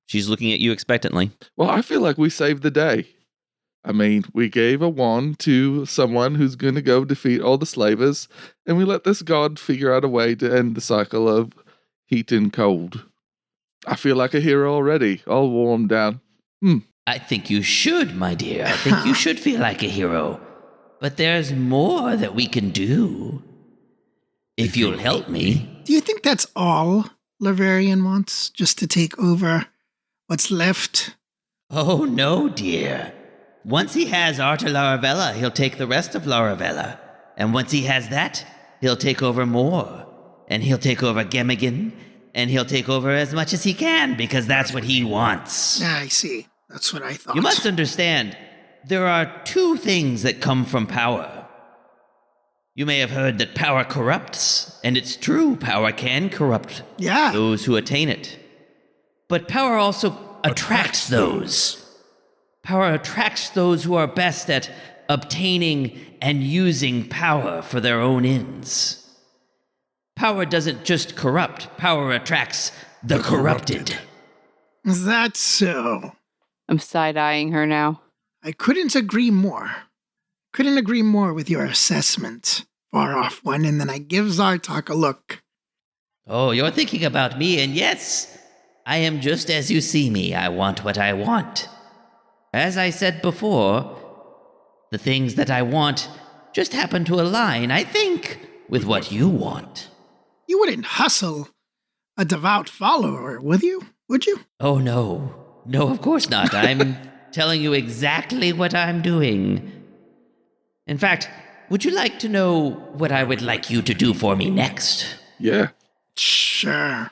She's looking at you expectantly. Well, I feel like we saved the day. I mean, we gave a wand to someone who's going to go defeat all the slavers, and we let this god figure out a way to end the cycle of heat and cold. I feel like a hero already, all warmed down. I think you should, my dear. I think you should feel like a hero. But there's more that we can do. If you'll help me. Do you think that's all Laverian wants? Just to take over what's left? Oh, no, dear. Once he has Arta Laravella, he'll take the rest of Laravella. And once he has that, he'll take over more. And he'll take over Gemigan. And he'll take over as much as he can, because that's what he wants. I see. That's what I thought. You must understand, there are two things that come from power. You may have heard that power corrupts, and it's true, power can corrupt those who attain it. But power also attracts those. Power attracts those who are best at obtaining and using power for their own ends. Power doesn't just corrupt, power attracts the corrupted. Is that so? I'm side-eyeing her now. I couldn't agree more. Couldn't agree more with your assessment. Far off one, and then I give Zartok a look. Oh, you're thinking about me, and yes, I am just as you see me. I want what I want. As I said before, the things that I want just happen to align, I think, with what you want. You wouldn't hustle a devout follower, would you? Would you? Oh, no. No, of course not. I'm telling you exactly what I'm doing. In fact, would you like to know what I would like you to do for me next? Yeah. Sure.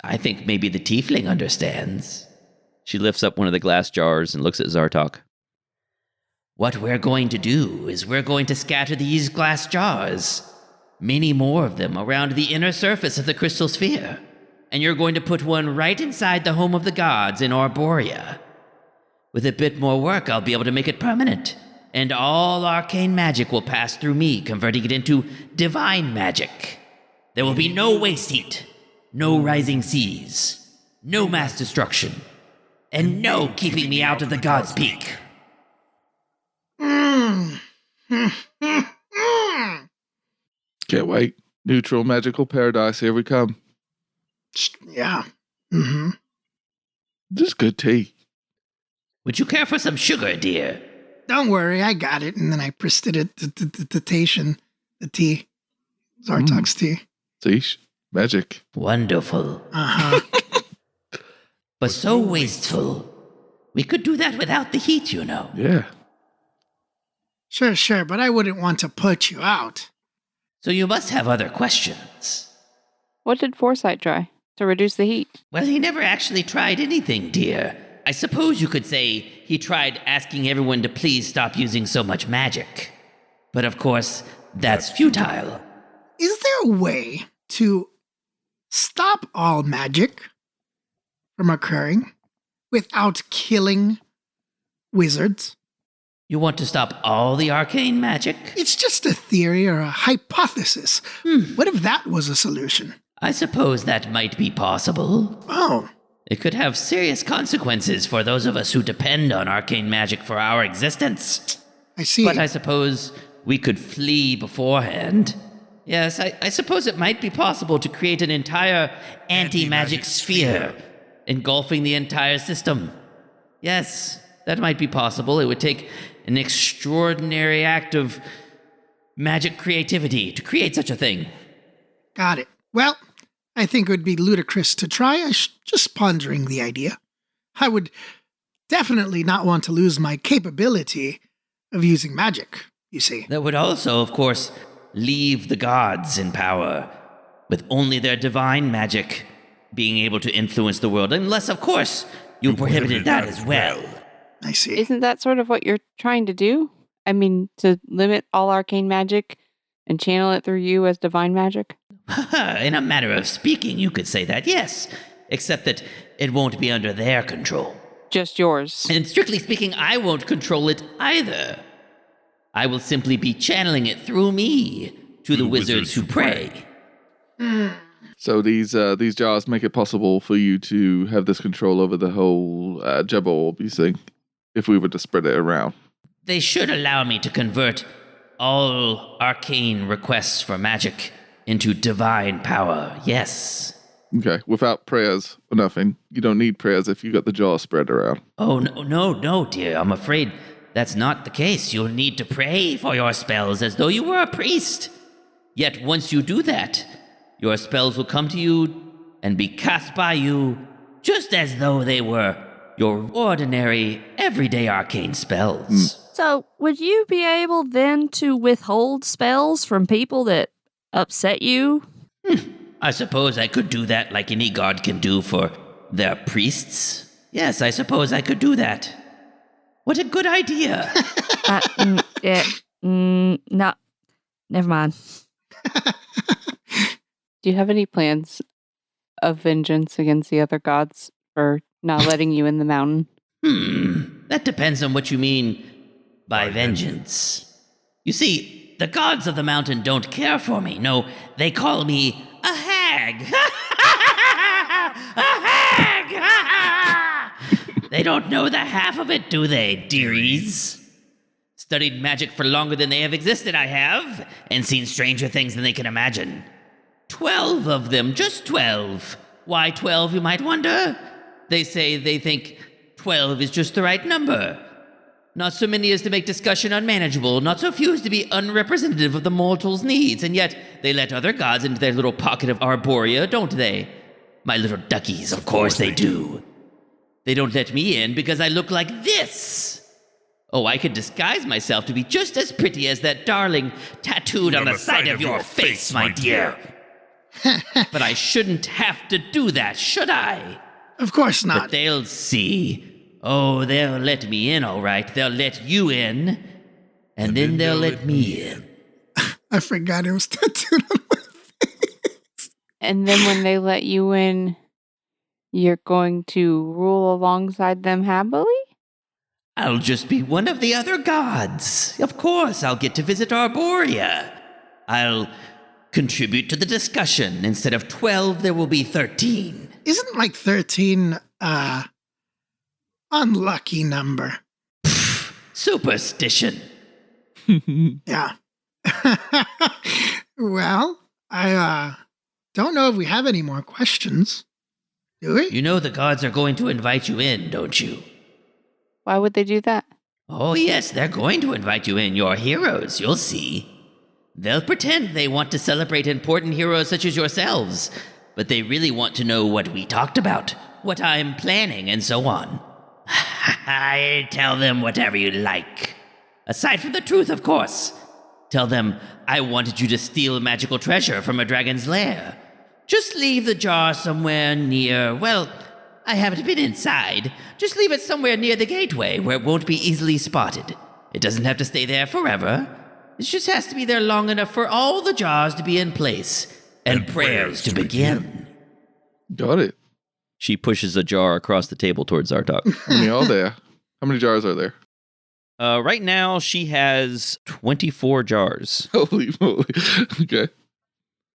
I think maybe the tiefling understands. She lifts up one of the glass jars and looks at Zartok. What we're going to do is we're going to scatter these glass jars, many more of them, around the inner surface of the crystal sphere. And you're going to put one right inside the home of the gods in Arborea. With a bit more work, I'll be able to make it permanent. And all arcane magic will pass through me, converting it into divine magic. There will be no waste heat, no rising seas, no mass destruction, and no keeping me out of the God's Peak. Can't wait. Neutral magical paradise, here we come. Yeah. Mm-hmm. This is good tea. Would you care for some sugar, dear? Don't worry, I got it. And then I proceeded the tea. Zartok's tea. See? Magic. Wonderful. Uh-huh. But so wasteful. We could do that without the heat, you know. Yeah. Sure, but I wouldn't want to put you out. So you must have other questions. What did Foresight try to reduce the heat? Well, he never actually tried anything, dear. I suppose you could say he tried asking everyone to please stop using so much magic. But of course, that's futile. Is there a way to stop all magic from occurring without killing wizards? You want to stop all the arcane magic? It's just a theory or a hypothesis. What if that was a solution? I suppose that might be possible. Oh, It could have serious consequences for those of us who depend on arcane magic for our existence. I see. But I suppose we could flee beforehand. Yes, I suppose it might be possible to create an entire anti-magic sphere, engulfing the entire system. Yes, that might be possible. It would take an extraordinary act of magic creativity to create such a thing. Got it. Well, I think it would be ludicrous to try. Just pondering the idea. I would definitely not want to lose my capability of using magic, you see. That would also, of course, leave the gods in power, with only their divine magic being able to influence the world, unless, of course, you prohibited that as well. I see. Isn't that sort of what you're trying to do? I mean, to limit all arcane magic and channel it through you as divine magic? In a matter of speaking, you could say that, yes, except that it won't be under their control. Just yours. And strictly speaking, I won't control it either. I will simply be channeling it through me to the wizards who pray. So these jars make it possible for you to have this control over the whole Jabba orb, you think, if we were to spread it around. They should allow me to convert all arcane requests for magic into divine power, yes. Okay, without prayers or nothing. You don't need prayers if you got the jar spread around. Oh, no, dear. I'm afraid that's not the case. You'll need to pray for your spells as though you were a priest. Yet once you do that, your spells will come to you and be cast by you just as though they were your ordinary, everyday arcane spells. So, would you be able then to withhold spells from people that upset you? I suppose I could do that like any god can do for their priests. Yes, I suppose I could do that. What a good idea. No, never mind. Do you have any plans of vengeance against the other gods for not letting you in the mountain? That depends on what you mean by vengeance. You see, the gods of the mountain don't care for me. No, they call me a hag. A hag! They don't know the half of it, do they, dearies? Studied magic for longer than they have existed, I have, and seen stranger things than they can imagine. 12 of them, just 12. Why 12, you might wonder? They say they think 12 is just the right number. Not so many as to make discussion unmanageable, not so few as to be unrepresentative of the mortal's needs, and yet they let other gods into their little pocket of Arborea, don't they? My little duckies, of course they do. They don't let me in because I look like this. Oh, I could disguise myself to be just as pretty as that darling tattooed on the side of your face, my dear. But I shouldn't have to do that, should I? Of course not. But they'll see. Oh, they'll let me in, all right. They'll let you in. And then they'll let me in. I forgot it was tattooed on my face. And then when they let you in, you're going to rule alongside them happily? I'll just be one of the other gods. Of course, I'll get to visit Arborea. I'll contribute to the discussion. Instead of 12, there will be 13. Isn't like 13 unlucky number? Superstition. Yeah. Well, I don't know if we have any more questions. Do we? You know the gods are going to invite you in, don't you? Why would they do that? Oh, yes, they're going to invite you in. Your heroes, you'll see. They'll pretend they want to celebrate important heroes such as yourselves, but they really want to know what we talked about, what I'm planning, and so on. I tell them whatever you like. Aside from the truth, of course. Tell them I wanted you to steal magical treasure from a dragon's lair. Just leave the jar somewhere near, well, I haven't been inside. Just leave it somewhere near the gateway where it won't be easily spotted. It doesn't have to stay there forever. It just has to be there long enough for all the jars to be in place and prayers to begin. Got it. She pushes a jar across the table towards Zartok. How many are there? How many jars are there? Right now, she has 24 jars. Holy moly. Okay.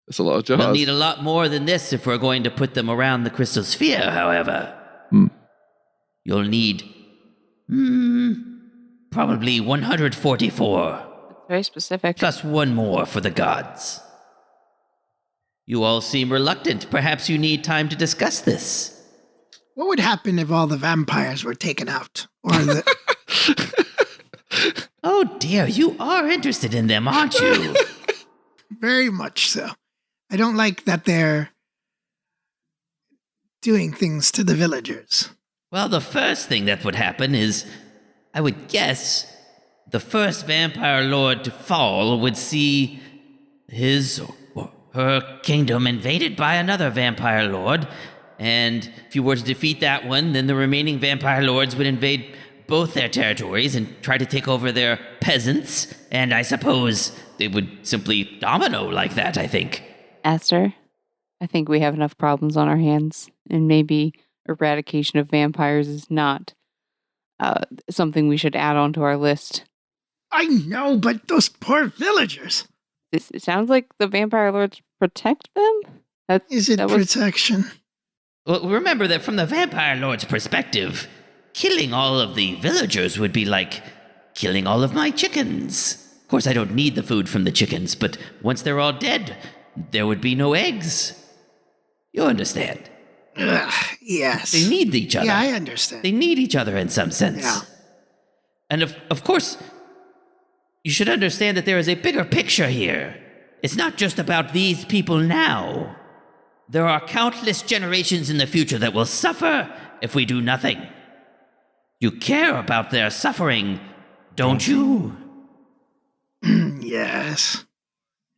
That's a lot of jars. We'll need a lot more than this if we're going to put them around the crystal sphere, however. You'll need, probably 144. Very specific. Plus one more for the gods. You all seem reluctant. Perhaps you need time to discuss this. What would happen if all the vampires were taken out? Or the... Oh dear, you are interested in them, aren't you? Very much so. I don't like that they're doing things to the villagers. Well, the first thing that would happen is, I would guess, the first vampire lord to fall would see his or her kingdom invaded by another vampire lord, and if you were to defeat that one, then the remaining vampire lords would invade both their territories and try to take over their peasants, and I suppose they would simply domino like that, I think. Aster, I think we have enough problems on our hands, and maybe eradication of vampires is not something we should add on to our list. I know, but those poor villagers. It sounds like the vampire lords protect them? Is it that was- protection? Well, remember that from the vampire lord's perspective, killing all of the villagers would be like killing all of my chickens. Of course, I don't need the food from the chickens, but once they're all dead, there would be no eggs. You understand? Yes. They need each other. Yeah, I understand. They need each other in some sense. Yeah. And of course, you should understand that there is a bigger picture here. It's not just about these people now. There are countless generations in the future that will suffer if we do nothing. You care about their suffering, don't you? Yes.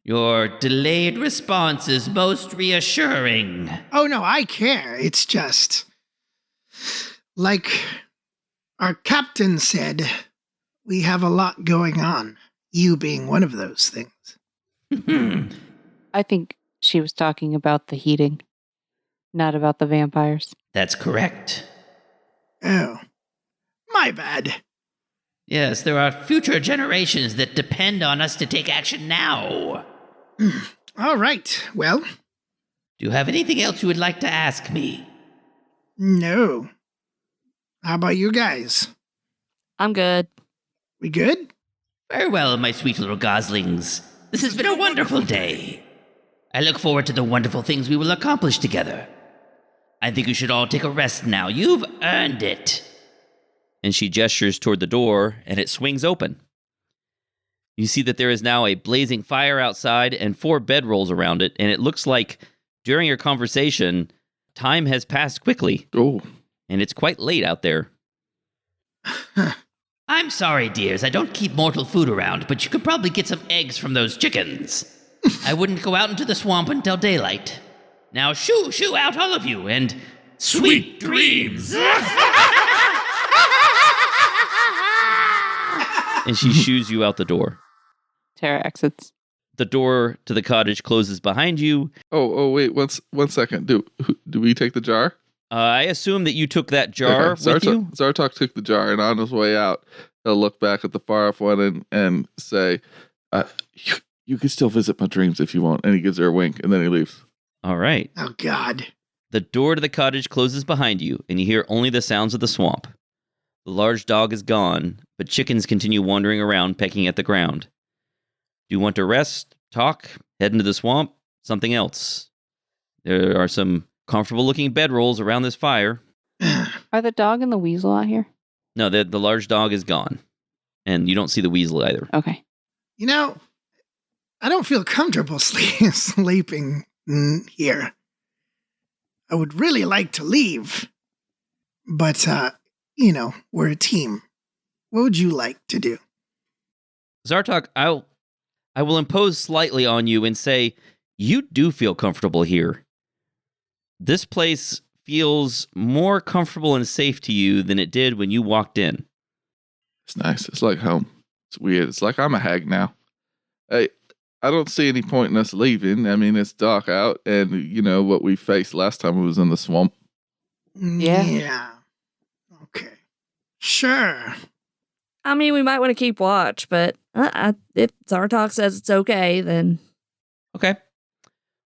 Your delayed response is most reassuring. Oh, no, I care. It's just... like our captain said, we have a lot going on. You being one of those things. I think she was talking about the heating, not about the vampires. That's correct. Oh. My bad. Yes, there are future generations that depend on us to take action now. All right. Well, Do you have anything else you would like to ask me? no. How about you guys? I'm good. We good? Very well, my sweet little goslings. This has been a wonderful day. I look forward to the wonderful things we will accomplish together. I think you should all take a rest now. You've earned it. And she gestures toward the door, and it swings open. You see that there is now a blazing fire outside and 4 bedrolls around it, and it looks like during your conversation, time has passed quickly, Oh. and it's quite late out there. I'm sorry, dears. I don't keep mortal food around, but you could probably get some eggs from those chickens. I wouldn't go out into the swamp until daylight. Now shoo out all of you, and sweet dreams! And she shoos you out the door. Tara exits. The door to the cottage closes behind you. Oh, wait, one second. Do we take the jar? I assume that you took that jar Okay, with you? Zartok took the jar, and on his way out, he'll look back at the far off one and say, you can still visit my dreams if you want. And he gives her a wink, and then he leaves. All right. Oh, God. The door to the cottage closes behind you, and you hear only the sounds of the swamp. The large dog is gone, but chickens continue wandering around, pecking at the ground. Do you want to rest, talk, head into the swamp? Something else? There are some comfortable looking bedrolls around this fire. Are the dog and the weasel out here? No, the large dog is gone. And you don't see the weasel either. Okay. You know, I don't feel comfortable sleeping here. I would really like to leave. But, we're a team. What would you like to do? Zartok, I will impose slightly on you and say, you do feel comfortable here. This place feels more comfortable and safe to you than it did when you walked in. It's nice. It's like home. It's weird. It's like I'm a hag now. Hey, I don't see any point in us leaving. I mean, it's dark out, and you know what we faced last time we was in the swamp. Yeah. Okay. Sure. I mean, we might want to keep watch, but if Zartok says it's okay, then... Okay.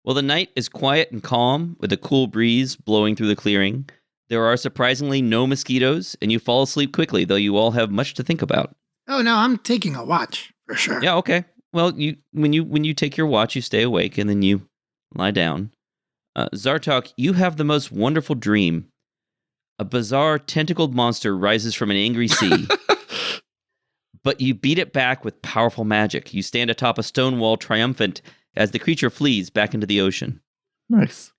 Well, the night is quiet and calm, with a cool breeze blowing through the clearing. There are surprisingly no mosquitoes, and you fall asleep quickly, though you all have much to think about. Oh, no, I'm taking a watch, for sure. Yeah, okay. Well, when you take your watch, you stay awake, and then you lie down. Zartok, you have the most wonderful dream. A bizarre tentacled monster rises from an angry sea. But you beat it back with powerful magic. You stand atop a stone wall triumphant as the creature flees back into the ocean. Nice.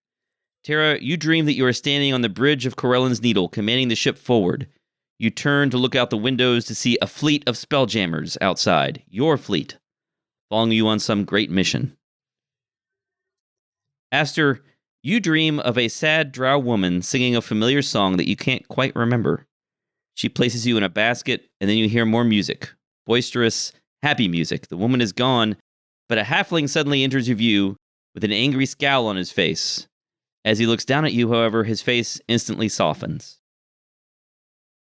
Tara, you dream that you are standing on the bridge of Corellan's Needle, commanding the ship forward. You turn to look out the windows to see a fleet of spelljammers outside, your fleet, following you on some great mission. Aster, you dream of a sad drow woman singing a familiar song that you can't quite remember. She places you in a basket, and then you hear more music. Boisterous, happy music. The woman is gone, but a halfling suddenly enters your view with an angry scowl on his face. As he looks down at you, however, his face instantly softens.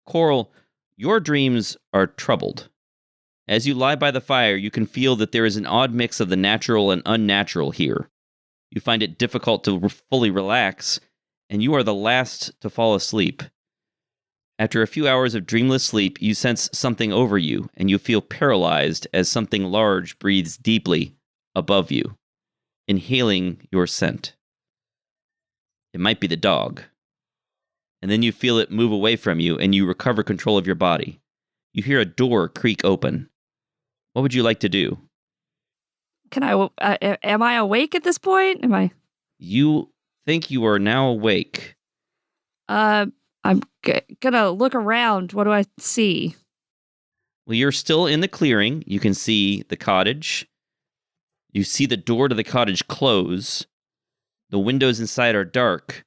Coral, your dreams are troubled. As you lie by the fire, you can feel that there is an odd mix of the natural and unnatural here. You find it difficult to fully relax, and you are the last to fall asleep. After a few hours of dreamless sleep, you sense something over you, and you feel paralyzed as something large breathes deeply above you, inhaling your scent. It might be the dog. And then you feel it move away from you, and you recover control of your body. You hear a door creak open. What would you like to do? Am I awake at this point? You think you are now awake. I'm gonna look around. What do I see? Well, you're still in the clearing. You can see the cottage. You see the door to the cottage close. The windows inside are dark,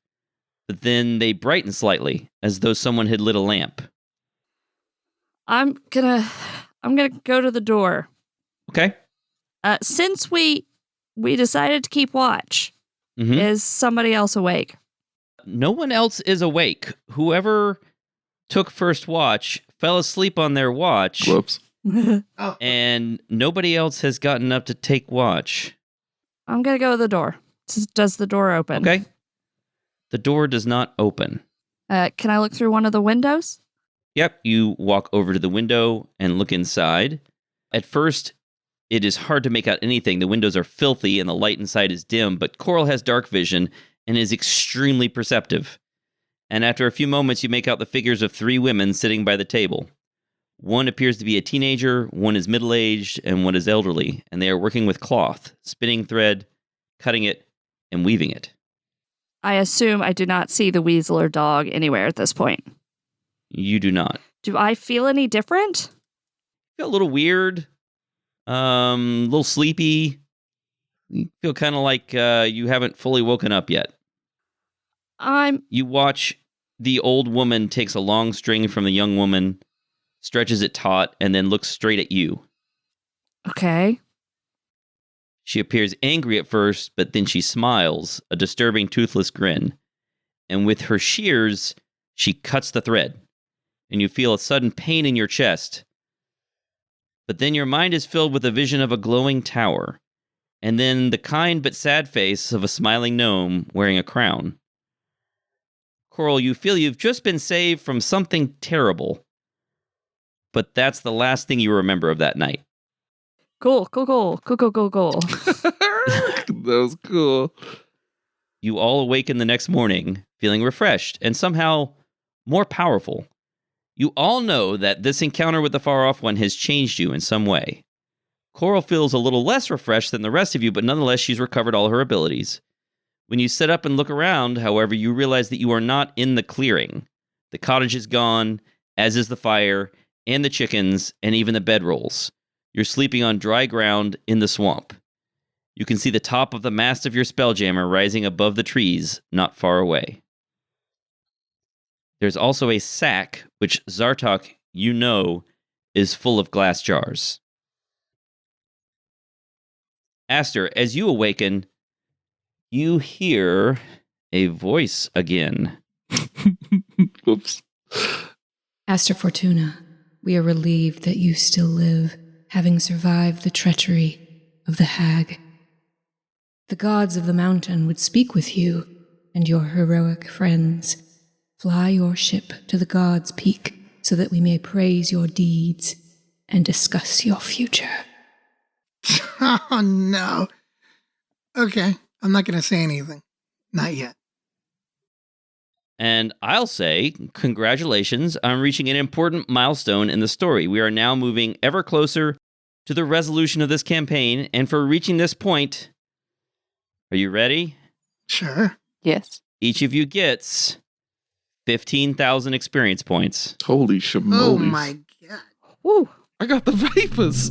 but then they brighten slightly, as though someone had lit a lamp. I'm gonna go to the door. Okay. Since we decided to keep watch, is somebody else awake? No one else is awake. Whoever took first watch fell asleep on their watch. Whoops. And nobody else has gotten up to take watch. I'm going to go to the door. Does the door open? Okay. The door does not open. Can I look through one of the windows? Yep, you walk over to the window and look inside. At first, it is hard to make out anything. The windows are filthy and the light inside is dim, but Coral has dark vision and is extremely perceptive. And after a few moments, you make out the figures of 3 women sitting by the table. One appears to be a teenager, one is middle-aged, and one is elderly, and they are working with cloth, spinning thread, cutting it, and weaving it. I assume I do not see the weasel or dog anywhere at this point. You do not. Do I feel any different? Feel a little weird, a little sleepy. You feel kind of like you haven't fully woken up yet. You watch the old woman takes a long string from the young woman, stretches it taut, and then looks straight at you. Okay. She appears angry at first, but then she smiles, a disturbing toothless grin. And with her shears, she cuts the thread, and you feel a sudden pain in your chest. But then your mind is filled with a vision of a glowing tower, and then the kind but sad face of a smiling gnome wearing a crown. Coral, you feel you've just been saved from something terrible, but that's the last thing you remember of that night. Cool. That was cool. you all awaken the next morning feeling refreshed and somehow more powerful. You all know that this encounter with the far-off one has changed you in some way. Coral feels a little less refreshed than the rest of you, but nonetheless, she's recovered all her abilities. When you sit up and look around, however, you realize that you are not in the clearing. The cottage is gone, as is the fire, and the chickens, and even the bedrolls. You're sleeping on dry ground in the swamp. You can see the top of the mast of your spelljammer rising above the trees not far away. There's also a sack, which Zartok, you know, is full of glass jars. Aster, as you awaken, you hear a voice again. Whoops. Aster Fortuna, we are relieved that you still live, having survived the treachery of the hag. The gods of the mountain would speak with you and your heroic friends. Fly your ship to the gods' peak so that we may praise your deeds and discuss your future. Oh, no. Okay, I'm not going to say anything. Not yet. And I'll say, congratulations on reaching an important milestone in the story. We are now moving ever closer to the resolution of this campaign, and for reaching this point, are you ready? Sure. Yes. Each of you gets 15,000 experience points. Holy shamolis. Oh, my God. Woo. I got the vapors.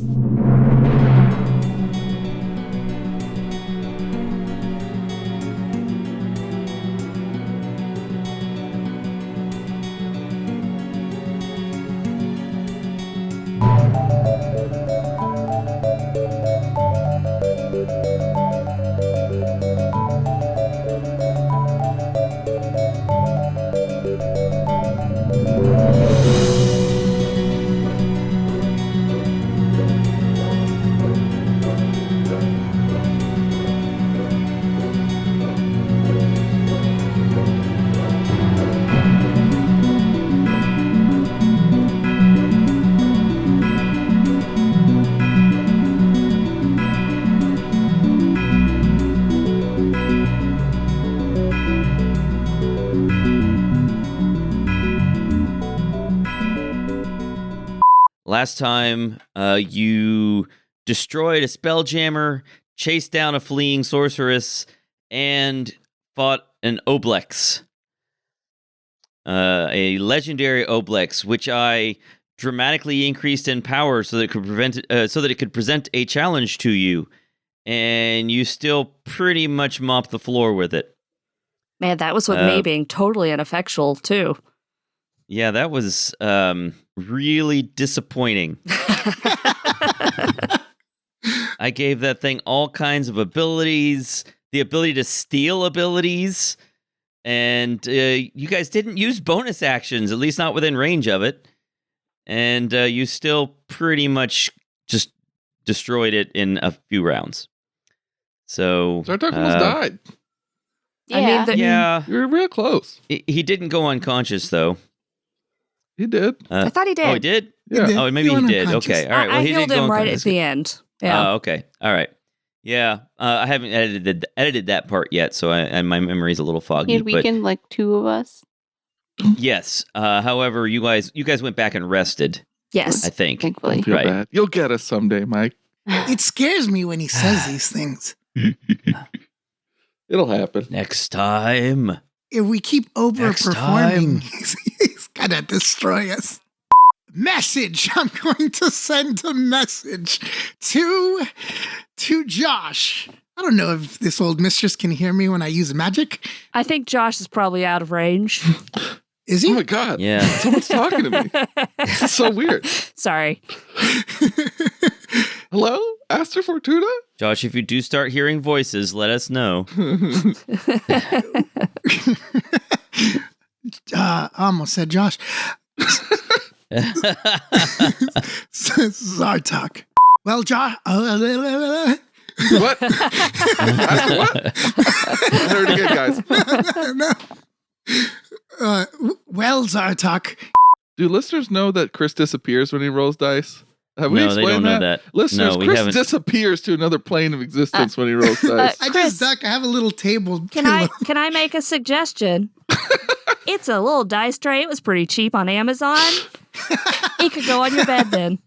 Last time, you destroyed a spelljammer, chased down a fleeing sorceress, and fought an Oblex. A legendary Oblex, which I dramatically increased in power so that it could present a challenge to you, and you still pretty much mopped the floor with it. Man, that was with me being totally ineffectual, too. Yeah, that was really disappointing. I gave that thing all kinds of abilities, the ability to steal abilities, and you guys didn't use bonus actions, at least not within range of it. And you still pretty much just destroyed it in a few rounds. So Zartok almost died. Yeah. Yeah, You were real close. he didn't go unconscious though. He did. I thought he did. Oh, he did? Yeah. did. Oh, maybe He he went did. unconscious. Okay, all right. Well, I he healed did go him right unconscious. at the end. Yeah. Oh, okay. All right. Yeah, I haven't edited that part yet, so and my memory's a little foggy. He had but weakened like two of us. yes. However, you guys went back and rested. Yes. I think. Thankfully. Don't feel Right. bad. You'll get us someday, Mike. It scares me when he says these things. It'll happen. Next time. If we keep Next overperforming, time. he's gonna destroy us. Message. I'm going to send a message to Josh. I don't know if this old mistress can hear me when I use magic. I think Josh is probably out of range. Is Oh he? my god. Yeah. Someone's talking to me. This is so weird. Sorry. Hello? Aster Fortuna? Josh, if you do start hearing voices, let us know. I almost said Josh. Zartok. Well, Josh. What? Aster what? I heard it again, guys. No. Well, Zartok. Do listeners know that Chris disappears when he rolls dice? Have we No, they explained don't know that. Listeners, No, we Chris haven't. disappears to another plane of existence when he rolls dice. I Chris, just duck. I have a little table. Can I make a suggestion? It's a little dice tray. It was pretty cheap on Amazon. It could go on your bed then.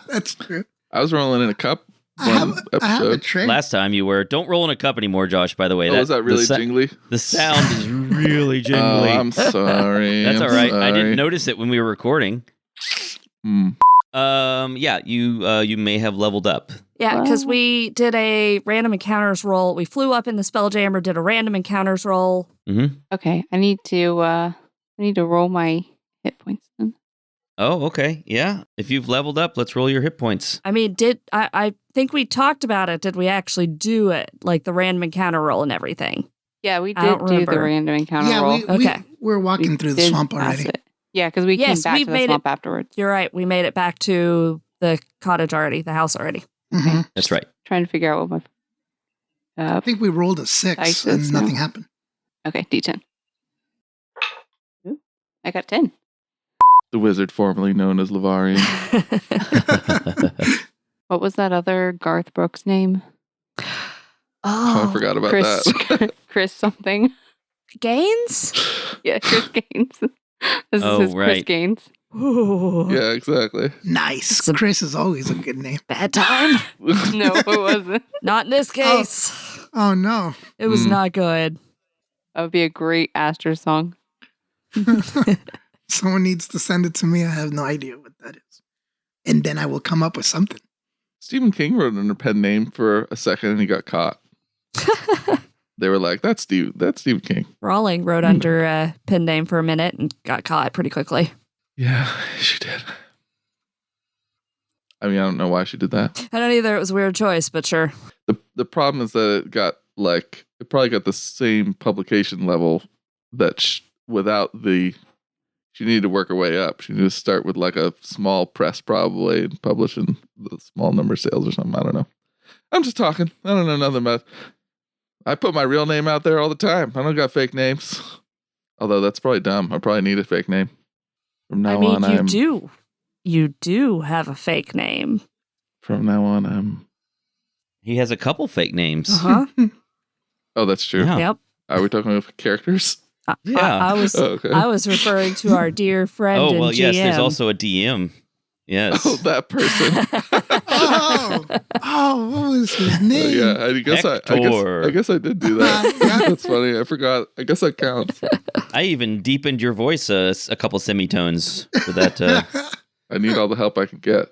That's true. I was rolling in a cup I have one a episode. tray. Last time you were. Don't roll in a cup anymore, Josh, by the way. Was that really jingly? The sound is really jingly. Oh, I'm sorry. That's all right. I Sorry. didn't notice it when we were recording. Hmm. Yeah, you may have leveled up. Yeah, because we did a random encounters roll. We flew up in the Spelljammer, did a random encounters roll. Mm-hmm. Okay, I need to roll my hit points then. Oh, okay. Yeah. If you've leveled up, let's roll your hit points. I mean, I think we talked about it. Did we actually do it? Like the random encounter roll and everything? Yeah, we I did don't do the remember. random encounter Yeah, roll. Okay. we're walking We through the did swamp pass already. it. Yeah, because we Yes, came back we've to the made swamp it- afterwards. You're right. We made it back to the cottage already, the house already. hmm That's right. Trying to figure out what my I think we rolled a 6 Dice and is nothing now. happened. okay, D10. Ooh, I got 10. The wizard formerly known as Lavarian. What was that other Garth Brooks name? Oh, I forgot about Chris that. Chris something. Gaines? Yeah, Chris Gaines. This Oh, is his Chris right. Gaines. Ooh, Yeah, exactly. Nice. It's a- Chris is always a good name. bad time. No, it wasn't. Not in this case. Oh, no. It was Mm. not good. That would be a great Aster song. Someone needs to send it to me. I have no idea what that is. And then I will come up with something. Stephen King wrote under pen name for a second and he got caught. They were like, that's Stephen King. Rawling wrote under a pen name for a minute and got caught pretty quickly. Yeah, she did. I mean, I don't know why she did that. I don't either. It was a weird choice, but sure. The problem is that it probably got the same publication level that without she needed to work her way up. She needed to start with like a small press probably and publish in the small number of sales or something. I don't know. I'm just talking. I don't know nothing about. I put my real name out there all the time. I don't got fake names. Although that's probably dumb. I probably need a fake name. From now I mean, on, you do have a fake name. From now on, I'm. He has a couple fake names. Uh-huh. Oh, that's true. Yeah. Yep. Are we talking about characters? Yeah. I was Oh, okay. I was referring to our dear friend Oh, and well, yes, there's GM. also a DM. Yes. Oh, that person. What was his Oh, name? yeah, I guess Hector. I guess I did do that. That's funny. I forgot. I guess that counts. I even deepened your voice a couple semitones for that. I need all the help I can get.